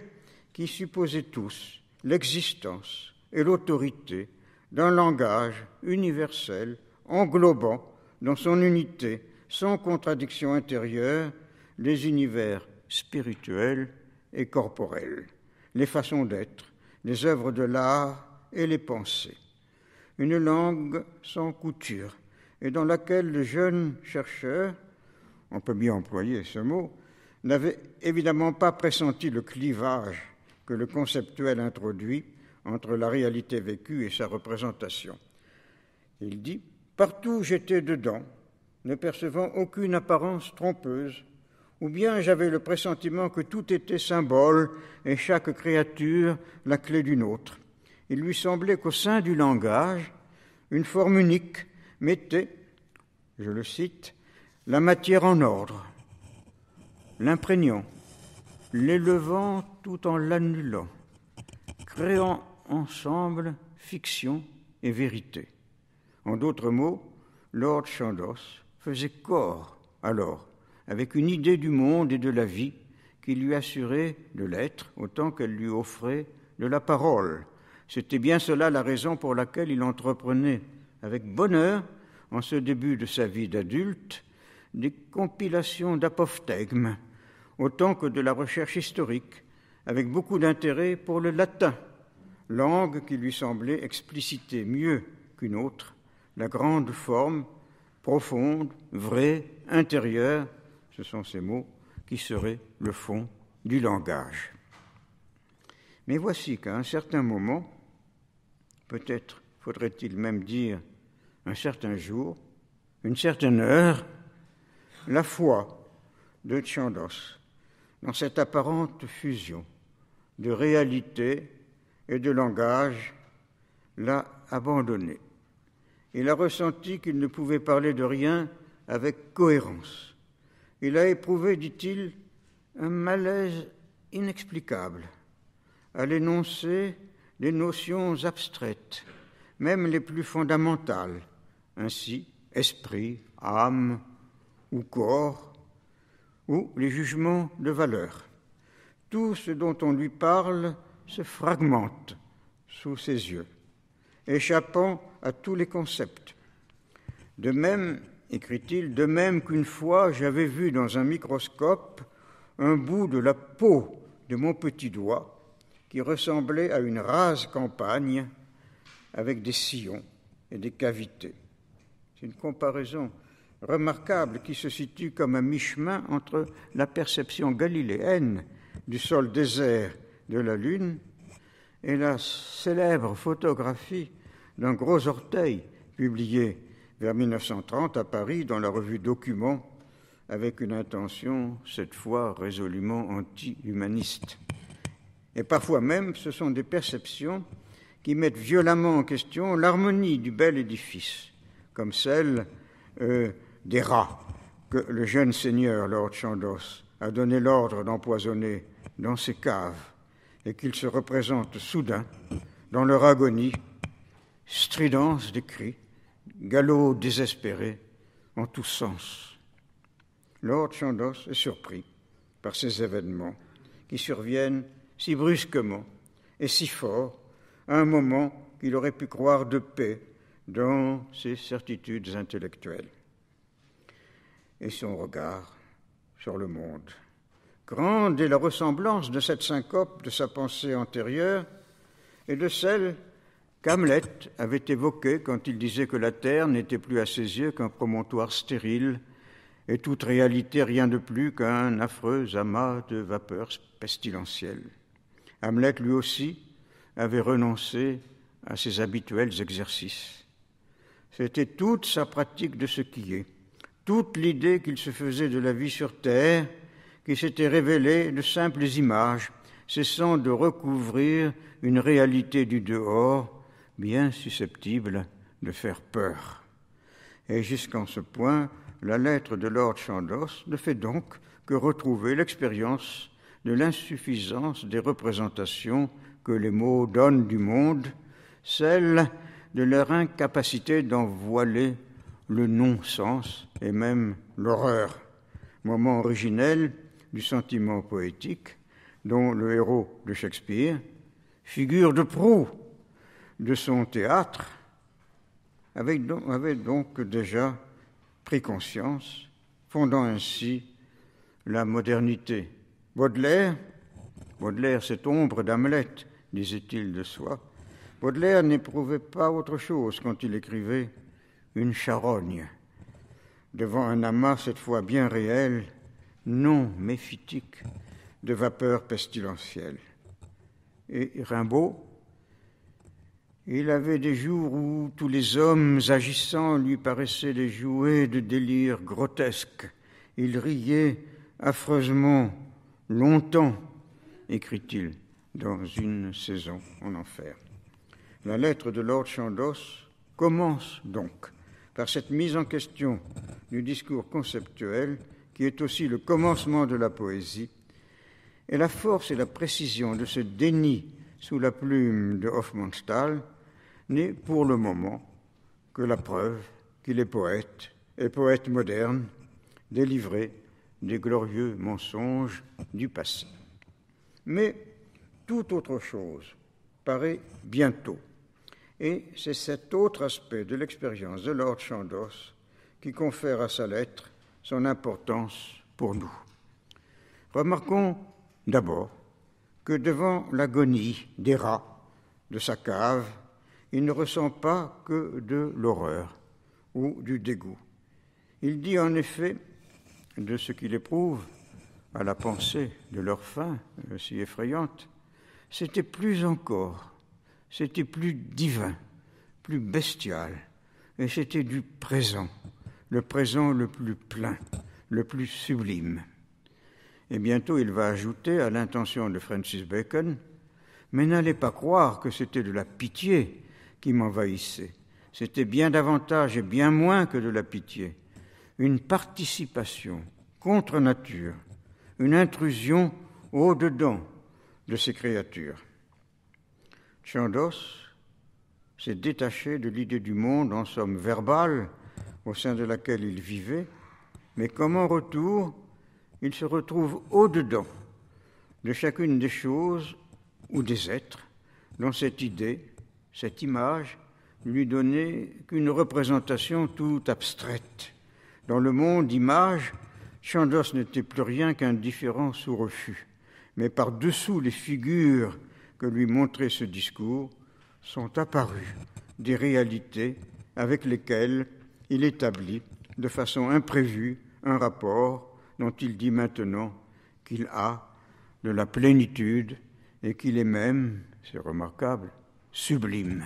qui supposait tous l'existence et l'autorité d'un langage universel englobant dans son unité, sans contradiction intérieure, les univers spirituels et corporels, les façons d'être, les œuvres de l'art et les pensées. Une langue sans couture et dans laquelle le jeune chercheur, on peut bien employer ce mot, n'avait évidemment pas pressenti le clivage que le conceptuel introduit entre la réalité vécue et sa représentation. Il dit « Partout où j'étais dedans, ne percevant aucune apparence trompeuse, ou bien j'avais le pressentiment que tout était symbole et chaque créature la clé d'une autre. Il lui semblait qu'au sein du langage, une forme unique mettait, je le cite, la matière en ordre, l'imprégnant, l'élevant tout en l'annulant, créant ensemble fiction et vérité. En d'autres mots, Lord Chandos faisait corps alors avec une idée du monde et de la vie qui lui assurait de l'être autant qu'elle lui offrait de la parole. C'était bien cela la raison pour laquelle il entreprenait avec bonheur, en ce début de sa vie d'adulte, des compilations d'apophthegmes, autant que de la recherche historique, avec beaucoup d'intérêt pour le latin, langue qui lui semblait expliciter mieux qu'une qu'une autre, la grande forme, profonde, vraie, intérieure, ce sont ces mots qui seraient le fond du langage. Mais voici qu'à un certain moment, peut-être faudrait-il même dire un certain jour, une certaine heure, la foi de Chandos, dans cette apparente fusion de réalité et de langage, l'a abandonné. Il a ressenti qu'il ne pouvait parler de rien avec cohérence. Il a éprouvé, dit-il, un malaise inexplicable à l'énoncer des notions abstraites, même les plus fondamentales, ainsi esprit, âme ou corps, ou les jugements de valeur. Tout ce dont on lui parle se fragmente sous ses yeux, échappant à tous les concepts. De même, écrit-il, de même qu'une fois j'avais vu dans un microscope un bout de la peau de mon petit doigt qui ressemblait à une rase campagne avec des sillons et des cavités. C'est une comparaison remarquable qui se situe comme à mi-chemin entre la perception galiléenne du sol désert de la Lune et la célèbre photographie d'un gros orteil publiée vers 1930 à Paris dans la revue Document avec une intention, cette fois, résolument anti-humaniste. Et parfois même, ce sont des perceptions qui mettent violemment en question l'harmonie du bel édifice, comme celle des rats que le jeune seigneur Lord Chandos a donné l'ordre d'empoisonner dans ses caves et qu'ils se représentent soudain dans leur agonie, stridence des cris, galop désespéré en tous sens. Lord Chandos est surpris par ces événements qui surviennent si brusquement et si fort à un moment qu'il aurait pu croire de paix dans ses certitudes intellectuelles. Et son regard sur le monde. Grande est la ressemblance de cette syncope de sa pensée antérieure et de celle qu'Hamlet avait évoquée quand il disait que la terre n'était plus à ses yeux qu'un promontoire stérile et toute réalité rien de plus qu'un affreux amas de vapeurs pestilentielles. Hamlet, lui aussi, avait renoncé à ses habituels exercices. C'était toute sa pratique de ce qui est, toute l'idée qu'il se faisait de la vie sur terre, qui s'était révélée de simples images, cessant de recouvrir une réalité du dehors bien susceptible de faire peur. Et jusqu'en ce point, la lettre de Lord Chandos ne fait donc que retrouver l'expérience de l'insuffisance des représentations que les mots donnent du monde, celle de leur incapacité d'en voiler le non-sens et même l'horreur, moment originel du sentiment poétique dont le héros de Shakespeare, figure de proue de son théâtre, avait donc déjà pris conscience, fondant ainsi la modernité. Baudelaire, cette ombre d'Hamlet, disait-il de soi, Baudelaire n'éprouvait pas autre chose quand il écrivait une charogne, devant un amas cette fois bien réel, non méphitique, de vapeurs pestilentielles. Et Rimbaud, il avait des jours où tous les hommes agissants lui paraissaient des jouets de délire grotesques. Il riait affreusement, longtemps, écrit-il dans une saison en enfer. La lettre de Lord Chandos commence donc par cette mise en question du discours conceptuel qui est aussi le commencement de la poésie, et la force et la précision de ce déni sous la plume de Hofmannsthal n'est pour le moment que la preuve qu'il est poète, et poète moderne, délivré des glorieux mensonges du passé. Mais toute autre chose paraît bientôt, et c'est cet autre aspect de l'expérience de Lord Chandos qui confère à sa lettre son importance pour nous. Remarquons d'abord que devant l'agonie des rats de sa cave, il ne ressent pas que de l'horreur ou du dégoût. Il dit en effet de ce qu'il éprouve à la pensée de leur fin si effrayante, c'était plus encore, c'était plus divin, plus bestial, et c'était du présent, le présent le plus plein, le plus sublime. Et bientôt il va ajouter à l'intention de Francis Bacon, mais n'allez pas croire que c'était de la pitié qui m'envahissait. C'était bien davantage et bien moins que de la pitié. Une participation contre nature, une intrusion au-dedans de ces créatures. Chandos s'est détaché de l'idée du monde, en somme verbale, au sein de laquelle il vivait, mais comme en retour, il se retrouve au-dedans de chacune des choses ou des êtres dont cette idée, cette image, lui donnait qu'une représentation toute abstraite. Dans le monde d'image, Chandos n'était plus rien qu'un différent sous refus, mais par-dessous les figures que lui montrait ce discours sont apparues des réalités avec lesquelles il établit de façon imprévue un rapport dont il dit maintenant qu'il a de la plénitude et qu'il est même, c'est remarquable, sublime.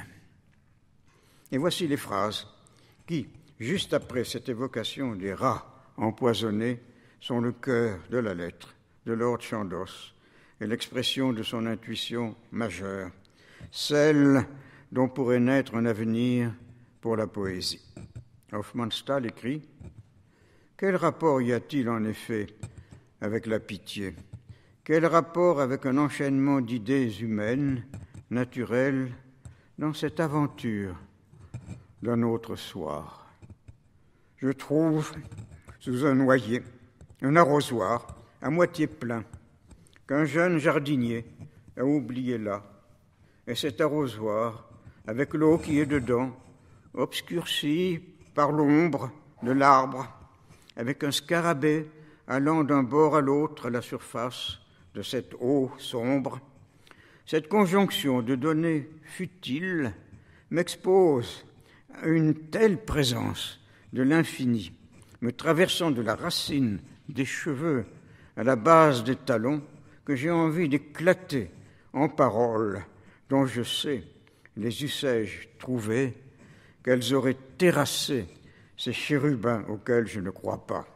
Et voici les phrases qui, juste après cette évocation des rats empoisonnés, sont le cœur de la lettre de Lord Chandos et l'expression de son intuition majeure, celle dont pourrait naître un avenir pour la poésie. Hofmannsthal écrit « Quel rapport y a-t-il en effet avec la pitié ? Quel rapport avec un enchaînement d'idées humaines, naturelles, dans cette aventure d'un autre soir ? Je trouve sous un noyer un arrosoir à moitié plein qu'un jeune jardinier a oublié là, et cet arrosoir, avec l'eau qui est dedans, obscurci par l'ombre de l'arbre, avec un scarabée allant d'un bord à l'autre à la surface de cette eau sombre, cette conjonction de données futiles m'expose à une telle présence de l'infini, me traversant de la racine des cheveux à la base des talons, que j'ai envie d'éclater en paroles dont je sais, les eussé-je trouvées, qu'elles auraient terrassé ces chérubins auxquels je ne crois pas.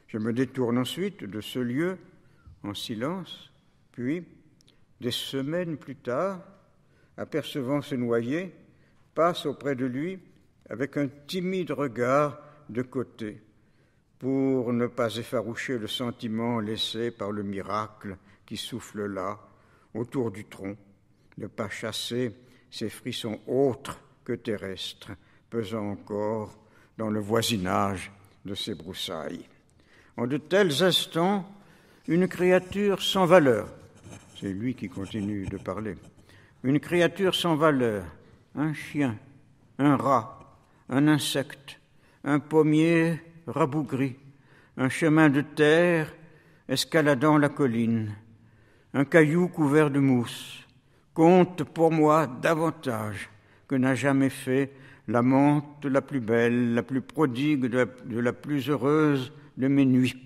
Je me détourne ensuite de ce lieu en silence, puis, des semaines plus tard, apercevant ce noyer, passe auprès de lui avec un timide regard de côté, pour ne pas effaroucher le sentiment laissé par le miracle qui souffle là, autour du tronc, ne pas chasser ces frissons autres que terrestres, pesant encore dans le voisinage de ces broussailles. En de tels instants, une créature sans valeur, c'est lui qui continue de parler, une créature sans valeur, un chien, un rat, un insecte, un pommier rabougri, un chemin de terre escaladant la colline, un caillou couvert de mousse, compte pour moi davantage que n'a jamais fait l'amante la plus belle, la plus prodigue de la plus heureuse de mes nuits.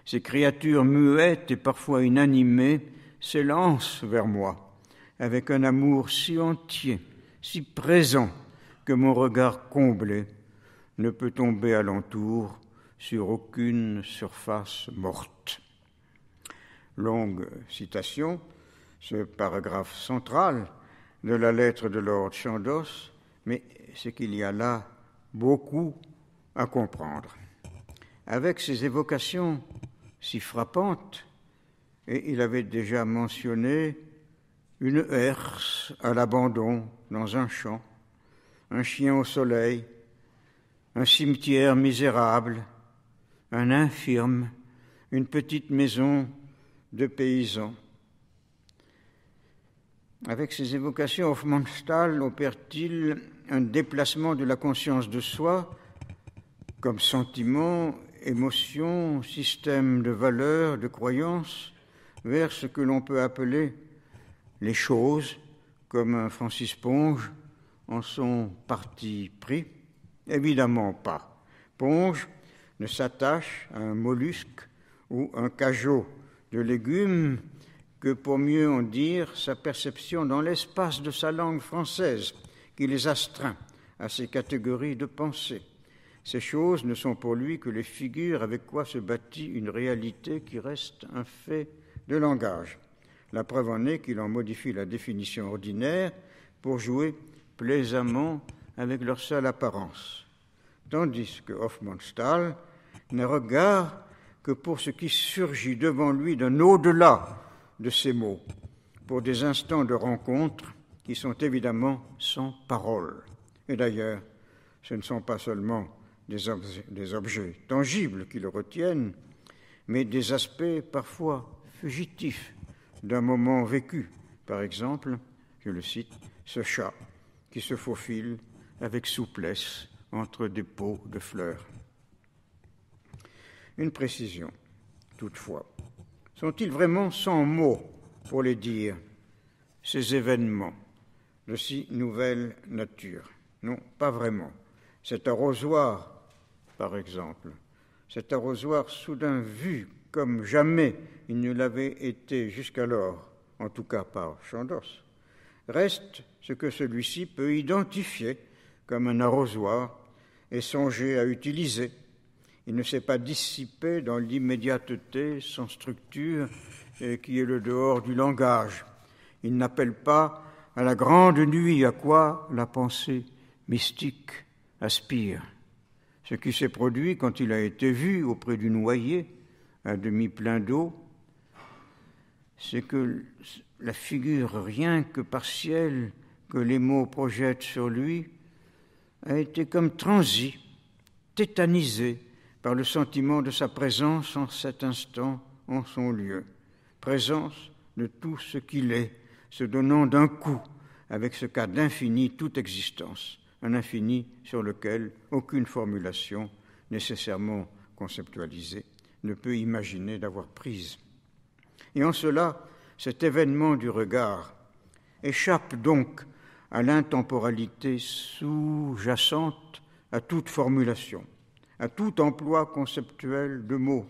Ces créatures muettes et parfois inanimées s'élancent vers moi avec un amour si entier, si présent que mon regard comblé ne peut tomber alentour sur aucune surface morte. Longue citation, ce paragraphe central de la lettre de Lord Chandos, mais c'est qu'il y a là beaucoup à comprendre. Avec ces évocations si frappantes, et il avait déjà mentionné une herse à l'abandon dans un champ, un chien au soleil, un cimetière misérable, un infirme, une petite maison de paysans. Avec ces évocations, Hofmannsthal opère-t-il un déplacement de la conscience de soi comme sentiment, émotion, système de valeurs, de croyances, vers ce que l'on peut appeler les choses, comme un Francis Ponge en son parti pris? Évidemment pas. Ponge ne s'attache à un mollusque ou un cajot de légumes que pour mieux en dire sa perception dans l'espace de sa langue française, qui les astreint à ces catégories de pensée. Ces choses ne sont pour lui que les figures avec quoi se bâtit une réalité qui reste un fait de langage. La preuve en est qu'il en modifie la définition ordinaire pour jouer plaisamment avec leur seule apparence, tandis que Hofmannsthal ne regarde que pour ce qui surgit devant lui d'un au-delà de ces mots, pour des instants de rencontre qui sont évidemment sans parole. Et d'ailleurs, ce ne sont pas seulement des objets tangibles qui le retiennent, mais des aspects parfois fugitifs d'un moment vécu. Par exemple, je le cite, ce chat qui se faufile avec souplesse entre des pots de fleurs. Une précision, toutefois. Sont-ils vraiment sans mots pour les dire, ces événements de si nouvelle nature? Non, pas vraiment. Cet arrosoir, par exemple, cet arrosoir soudain vu comme jamais il ne l'avait été jusqu'alors, en tout cas par Chandos, reste ce que celui-ci peut identifier comme un arrosoir et songer à utiliser. Il ne s'est pas dissipé dans l'immédiateté sans structure qui est le dehors du langage. Il n'appelle pas à la grande nuit à quoi la pensée mystique aspire. Ce qui s'est produit quand il a été vu auprès du noyer, à demi plein d'eau, c'est que la figure rien que partielle que les mots projettent sur lui a été comme transie, tétanisée par le sentiment de sa présence en cet instant en son lieu, présence de tout ce qu'il est, se donnant d'un coup avec ce qu'a d'infini toute existence, un infini sur lequel aucune formulation nécessairement conceptualisée ne peut imaginer d'avoir prise. Et en cela, cet événement du regard échappe donc à l'intemporalité sous-jacente à toute formulation, à tout emploi conceptuel de mots,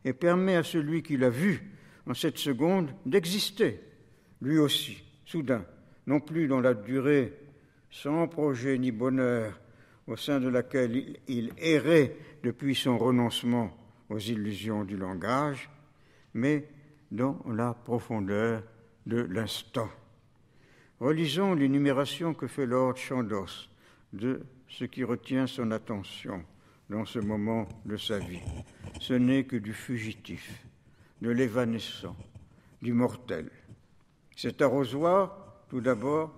et permet à celui qui l'a vu en cette seconde d'exister, lui aussi, soudain, non plus dans la durée sans projet ni bonheur, au sein de laquelle il errait depuis son renoncement aux illusions du langage, mais dans la profondeur de l'instant. Relisons l'énumération que fait Lord Chandos de ce qui retient son attention dans ce moment de sa vie. Ce n'est que du fugitif, de l'évanescent, du mortel. Cet arrosoir, tout d'abord,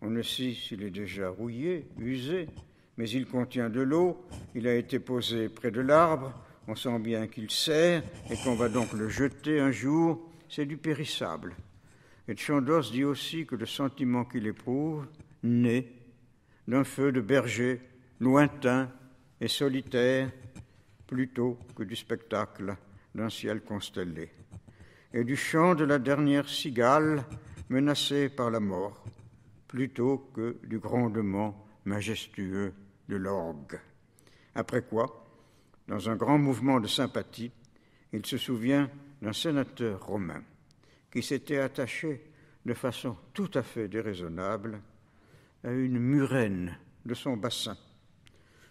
on ne sait s'il est déjà rouillé, usé, mais il contient de l'eau, il a été posé près de l'arbre, on sent bien qu'il sert et qu'on va donc le jeter un jour, c'est du périssable. Et Chandos dit aussi que le sentiment qu'il éprouve naît d'un feu de berger lointain et solitaire plutôt que du spectacle d'un ciel constellé, et du chant de la dernière cigale menacée par la mort, plutôt que du grondement majestueux de l'orgue. Après quoi, dans un grand mouvement de sympathie, il se souvient d'un sénateur romain qui s'était attaché de façon tout à fait déraisonnable à une murène de son bassin,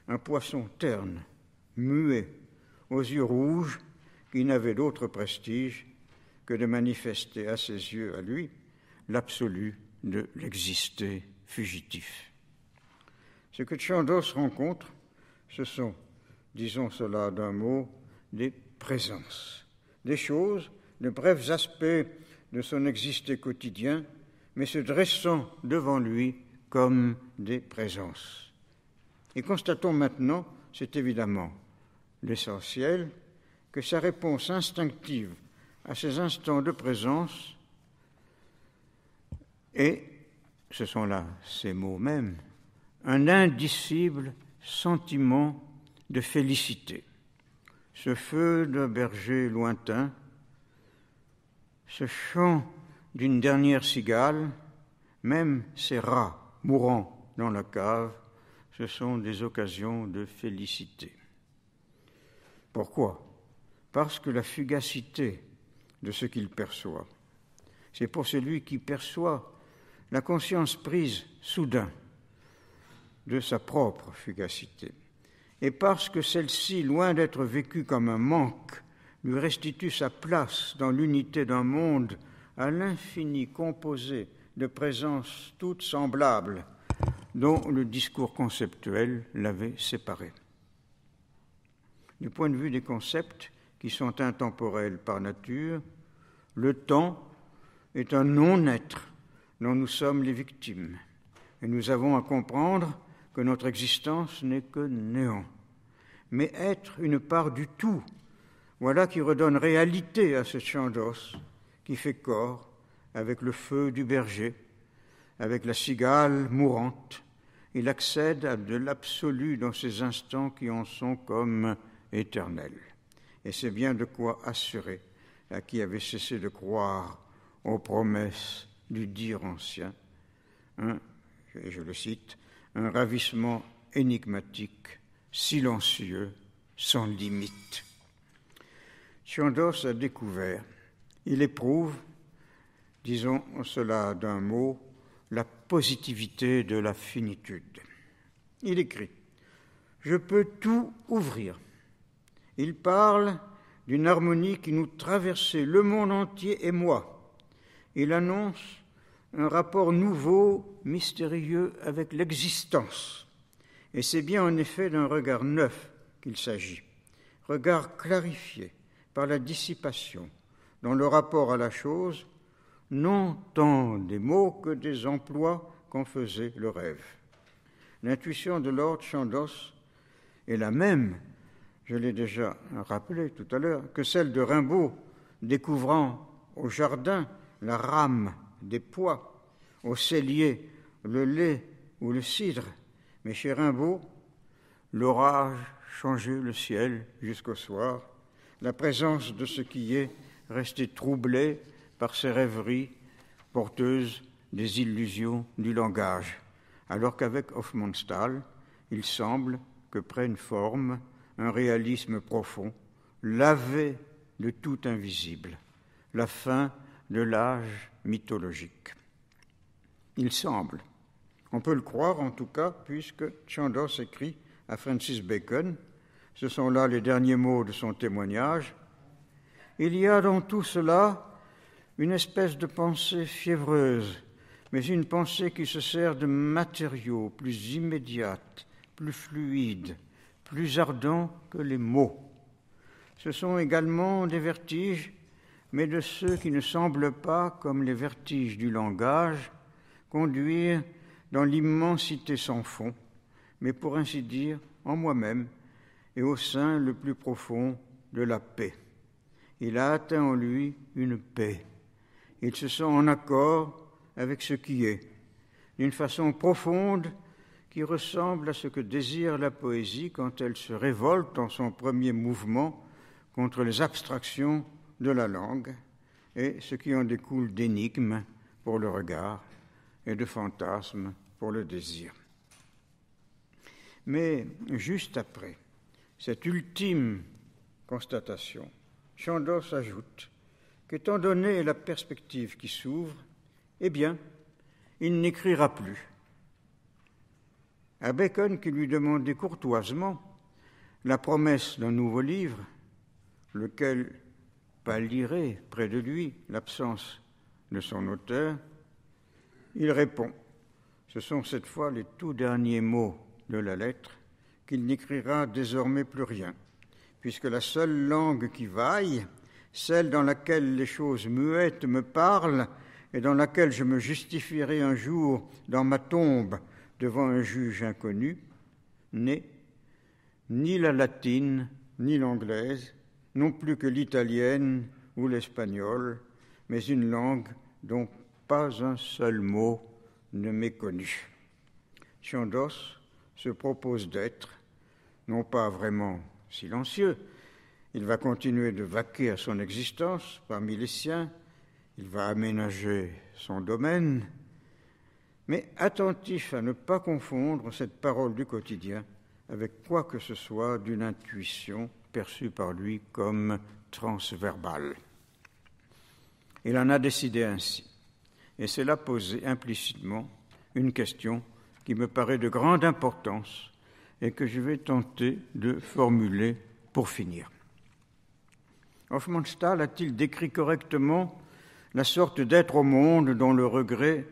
un poisson terne, muet, aux yeux rouges, qui n'avait d'autre prestige que de manifester à ses yeux, à lui, l'absolu de l'exister fugitif. Ce que Chandos rencontre, ce sont, disons cela d'un mot, des présences, des choses, de brefs aspects de son exister quotidien, mais se dressant devant lui comme des présences. Et constatons maintenant, c'est évidemment l'essentiel, que sa réponse instinctive à ces instants de présence est, ce sont là ces mots mêmes, un indicible sentiment de félicité. Ce feu d'un berger lointain, ce chant d'une dernière cigale, même ces rats mourant dans la cave, ce sont des occasions de félicité. Pourquoi ? Parce que la fugacité de ce qu'il perçoit, c'est pour celui qui perçoit la conscience prise soudain de sa propre fugacité. Et parce que celle-ci, loin d'être vécue comme un manque, lui restitue sa place dans l'unité d'un monde à l'infini composé de présences toutes semblables dont le discours conceptuel l'avait séparé. Du point de vue des concepts qui sont intemporels par nature, le temps est un non-être dont nous sommes les victimes. Et nous avons à comprendre que notre existence n'est que néant. Mais être une part du tout, voilà qui redonne réalité à ce chandos qui fait corps avec le feu du berger, avec la cigale mourante. Il accède à de l'absolu dans ces instants qui en sont comme éternels. Et c'est bien de quoi assurer à qui avait cessé de croire aux promesses du dire ancien, je le cite, un ravissement énigmatique, silencieux, sans limite. Chandos a découvert, il éprouve, disons cela d'un mot, la positivité de la finitude. Il écrit « Je peux tout ouvrir ». Il parle d'une harmonie qui nous traversait, le monde entier et moi. Il annonce un rapport nouveau, mystérieux avec l'existence. Et c'est bien en effet d'un regard neuf qu'il s'agit, regard clarifié par la dissipation, dans le rapport à la chose, non tant des mots que des emplois qu'en faisait le rêve. L'intuition de Lord Chandos est la même, je l'ai déjà rappelé tout à l'heure, que celle de Rimbaud, découvrant au jardin la rame des pois, au cellier le lait ou le cidre. Mais chez Rimbaud, l'orage changeait le ciel jusqu'au soir, la présence de ce qui est restée troublée par ses rêveries porteuses des illusions du langage, alors qu'avec Hofmannsthal, il semble que prenne forme un réalisme profond, lavé de tout invisible, la fin de l'âge mythologique. Il semble, on peut le croire en tout cas, puisque Chandos écrit à Francis Bacon, ce sont là les derniers mots de son témoignage, il y a dans tout cela une espèce de pensée fiévreuse, mais une pensée qui se sert de matériaux plus immédiates, plus fluides, plus ardents que les mots. Ce sont également des vertiges, mais de ceux qui ne semblent pas, comme les vertiges du langage, conduire dans l'immensité sans fond, mais pour ainsi dire, en moi-même et au sein le plus profond de la paix. Il a atteint en lui une paix. Il se sent en accord avec ce qui est, d'une façon profonde qui ressemble à ce que désire la poésie quand elle se révolte en son premier mouvement contre les abstractions de la langue et ce qui en découle d'énigmes pour le regard et de fantasmes pour le désir. Mais juste après cette ultime constatation, Chandos ajoute qu'étant donné la perspective qui s'ouvre, eh bien, il n'écrira plus. À Bacon, qui lui demandait courtoisement la promesse d'un nouveau livre, lequel pâlirait près de lui l'absence de son auteur, il répond, ce sont cette fois les tout derniers mots de la lettre, qu'il n'écrira désormais plus rien, puisque la seule langue qui vaille, celle dans laquelle les choses muettes me parlent et dans laquelle je me justifierai un jour dans ma tombe devant un juge inconnu, n'est ni la latine ni l'anglaise, non plus que l'italienne ou l'espagnole, mais une langue dont pas un seul mot ne m'est connu. Chandos se propose d'être, non pas vraiment silencieux, il va continuer de vaquer à son existence parmi les siens, il va aménager son domaine, mais attentif à ne pas confondre cette parole du quotidien avec quoi que ce soit d'une intuition perçue par lui comme transverbale. Il en a décidé ainsi, et cela posait implicitement une question qui me paraît de grande importance et que je vais tenter de formuler pour finir. Hofmannsthal a-t-il décrit correctement la sorte d'être au monde dont le regret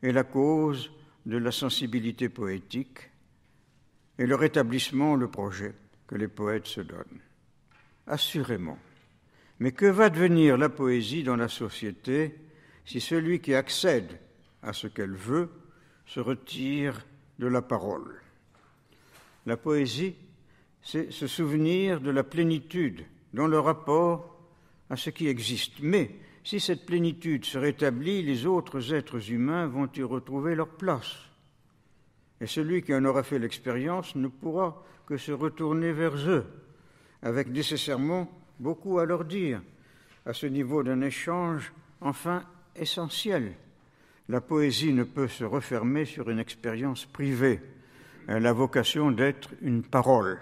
est la cause de la sensibilité poétique et le rétablissement, le projet que les poètes se donnent? Assurément. Mais que va devenir la poésie dans la société si celui qui accède à ce qu'elle veut se retire de la parole? La poésie, c'est se souvenir de la plénitude dans le rapport à ce qui existe. Mais si cette plénitude se rétablit, les autres êtres humains vont y retrouver leur place. Et celui qui en aura fait l'expérience ne pourra que se retourner vers eux, avec nécessairement beaucoup à leur dire, à ce niveau d'un échange enfin essentiel. La poésie ne peut se refermer sur une expérience privée. Elle a vocation d'être une parole.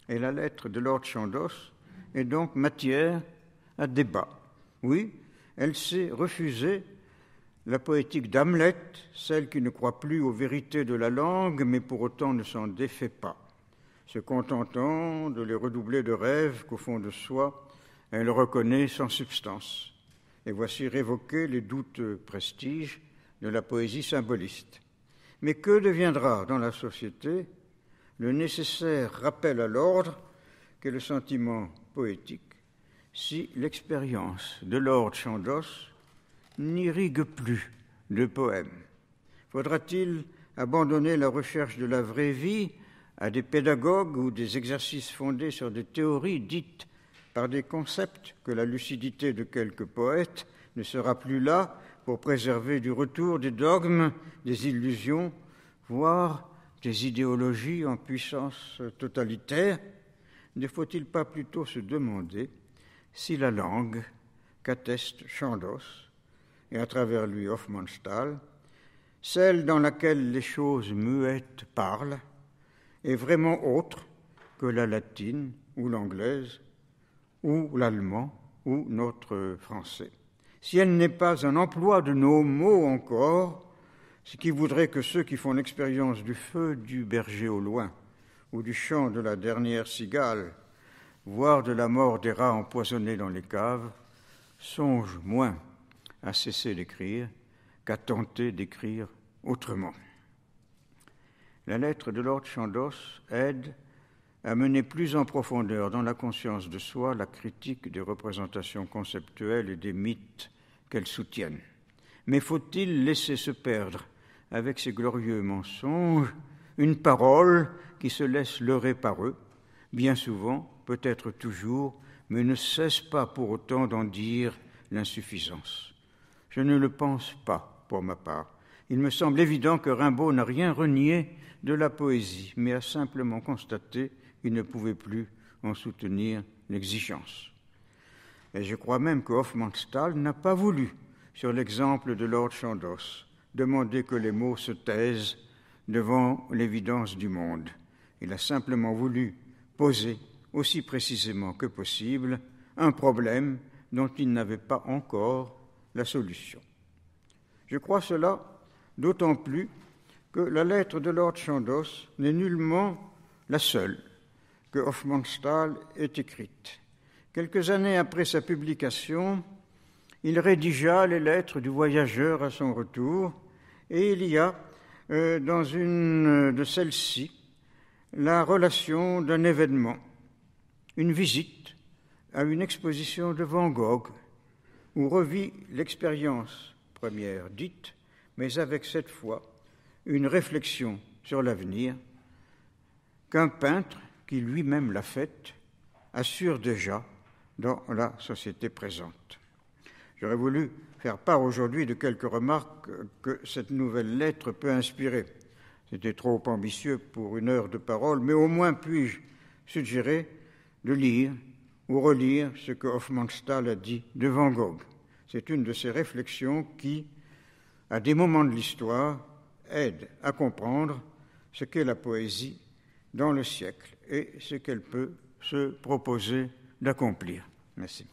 Et la lettre de Lord Chandos est donc matière à débat. Oui, elle s'est refusée la poétique d'Hamlet, celle qui ne croit plus aux vérités de la langue, mais pour autant ne s'en défait pas, se contentant de les redoubler de rêves qu'au fond de soi, elle reconnaît sans substance. Et voici révoquer les douteux prestiges de la poésie symboliste. Mais que deviendra dans la société le nécessaire rappel à l'ordre qu'est le sentiment poétique si l'expérience de Lord Chandos n'irrigue plus de poèmes? Faudra-t-il abandonner la recherche de la vraie vie à des pédagogues ou des exercices fondés sur des théories dites par des concepts que la lucidité de quelques poètes ne sera plus là pour préserver du retour des dogmes, des illusions, voire des idéologies en puissance totalitaire? Ne faut-il pas plutôt se demander si la langue qu'atteste Chandos, et à travers lui Hofmannsthal, celle dans laquelle les choses muettes parlent, est vraiment autre que la latine ou l'anglaise ou l'allemand ou notre français? Si elle n'est pas un emploi de nos mots encore, ce qui voudrait que ceux qui font l'expérience du feu du berger au loin ou du chant de la dernière cigale, voire de la mort des rats empoisonnés dans les caves, songent moins à cesser d'écrire qu'à tenter d'écrire autrement. La lettre de Lord Chandos aide à mener plus en profondeur dans la conscience de soi la critique des représentations conceptuelles et des mythes qu'elles soutiennent. Mais faut-il laisser se perdre avec ces glorieux mensonges une parole qui se laisse leurrer par eux, bien souvent, peut-être toujours, mais ne cesse pas pour autant d'en dire l'insuffisance? Je ne le pense pas, pour ma part. Il me semble évident que Rimbaud n'a rien renié de la poésie, mais a simplement constaté qu'il ne pouvait plus en soutenir l'exigence. Et je crois même que Hofmannsthal n'a pas voulu, sur l'exemple de Lord Chandos, demander que les mots se taisent devant l'évidence du monde. Il a simplement voulu poser, aussi précisément que possible, un problème dont il n'avait pas encore la solution. Je crois cela d'autant plus que la lettre de Lord Chandos n'est nullement la seule que Hofmannsthal ait écrite. Quelques années après sa publication, il rédigea les lettres du voyageur à son retour, et il y a dans une de celles-ci la relation d'un événement, une visite à une exposition de Van Gogh, où revit l'expérience première dite, mais avec cette fois une réflexion sur l'avenir qu'un peintre qui lui-même l'a faite assure déjà dans la société présente. J'aurais voulu faire part aujourd'hui de quelques remarques que cette nouvelle lettre peut inspirer. C'était trop ambitieux pour une heure de parole, mais au moins puis-je suggérer de lire ou relire ce que Hofmannsthal a dit de Van Gogh. C'est une de ces réflexions qui à des moments de l'histoire, aide à comprendre ce qu'est la poésie dans le siècle et ce qu'elle peut se proposer d'accomplir. Merci.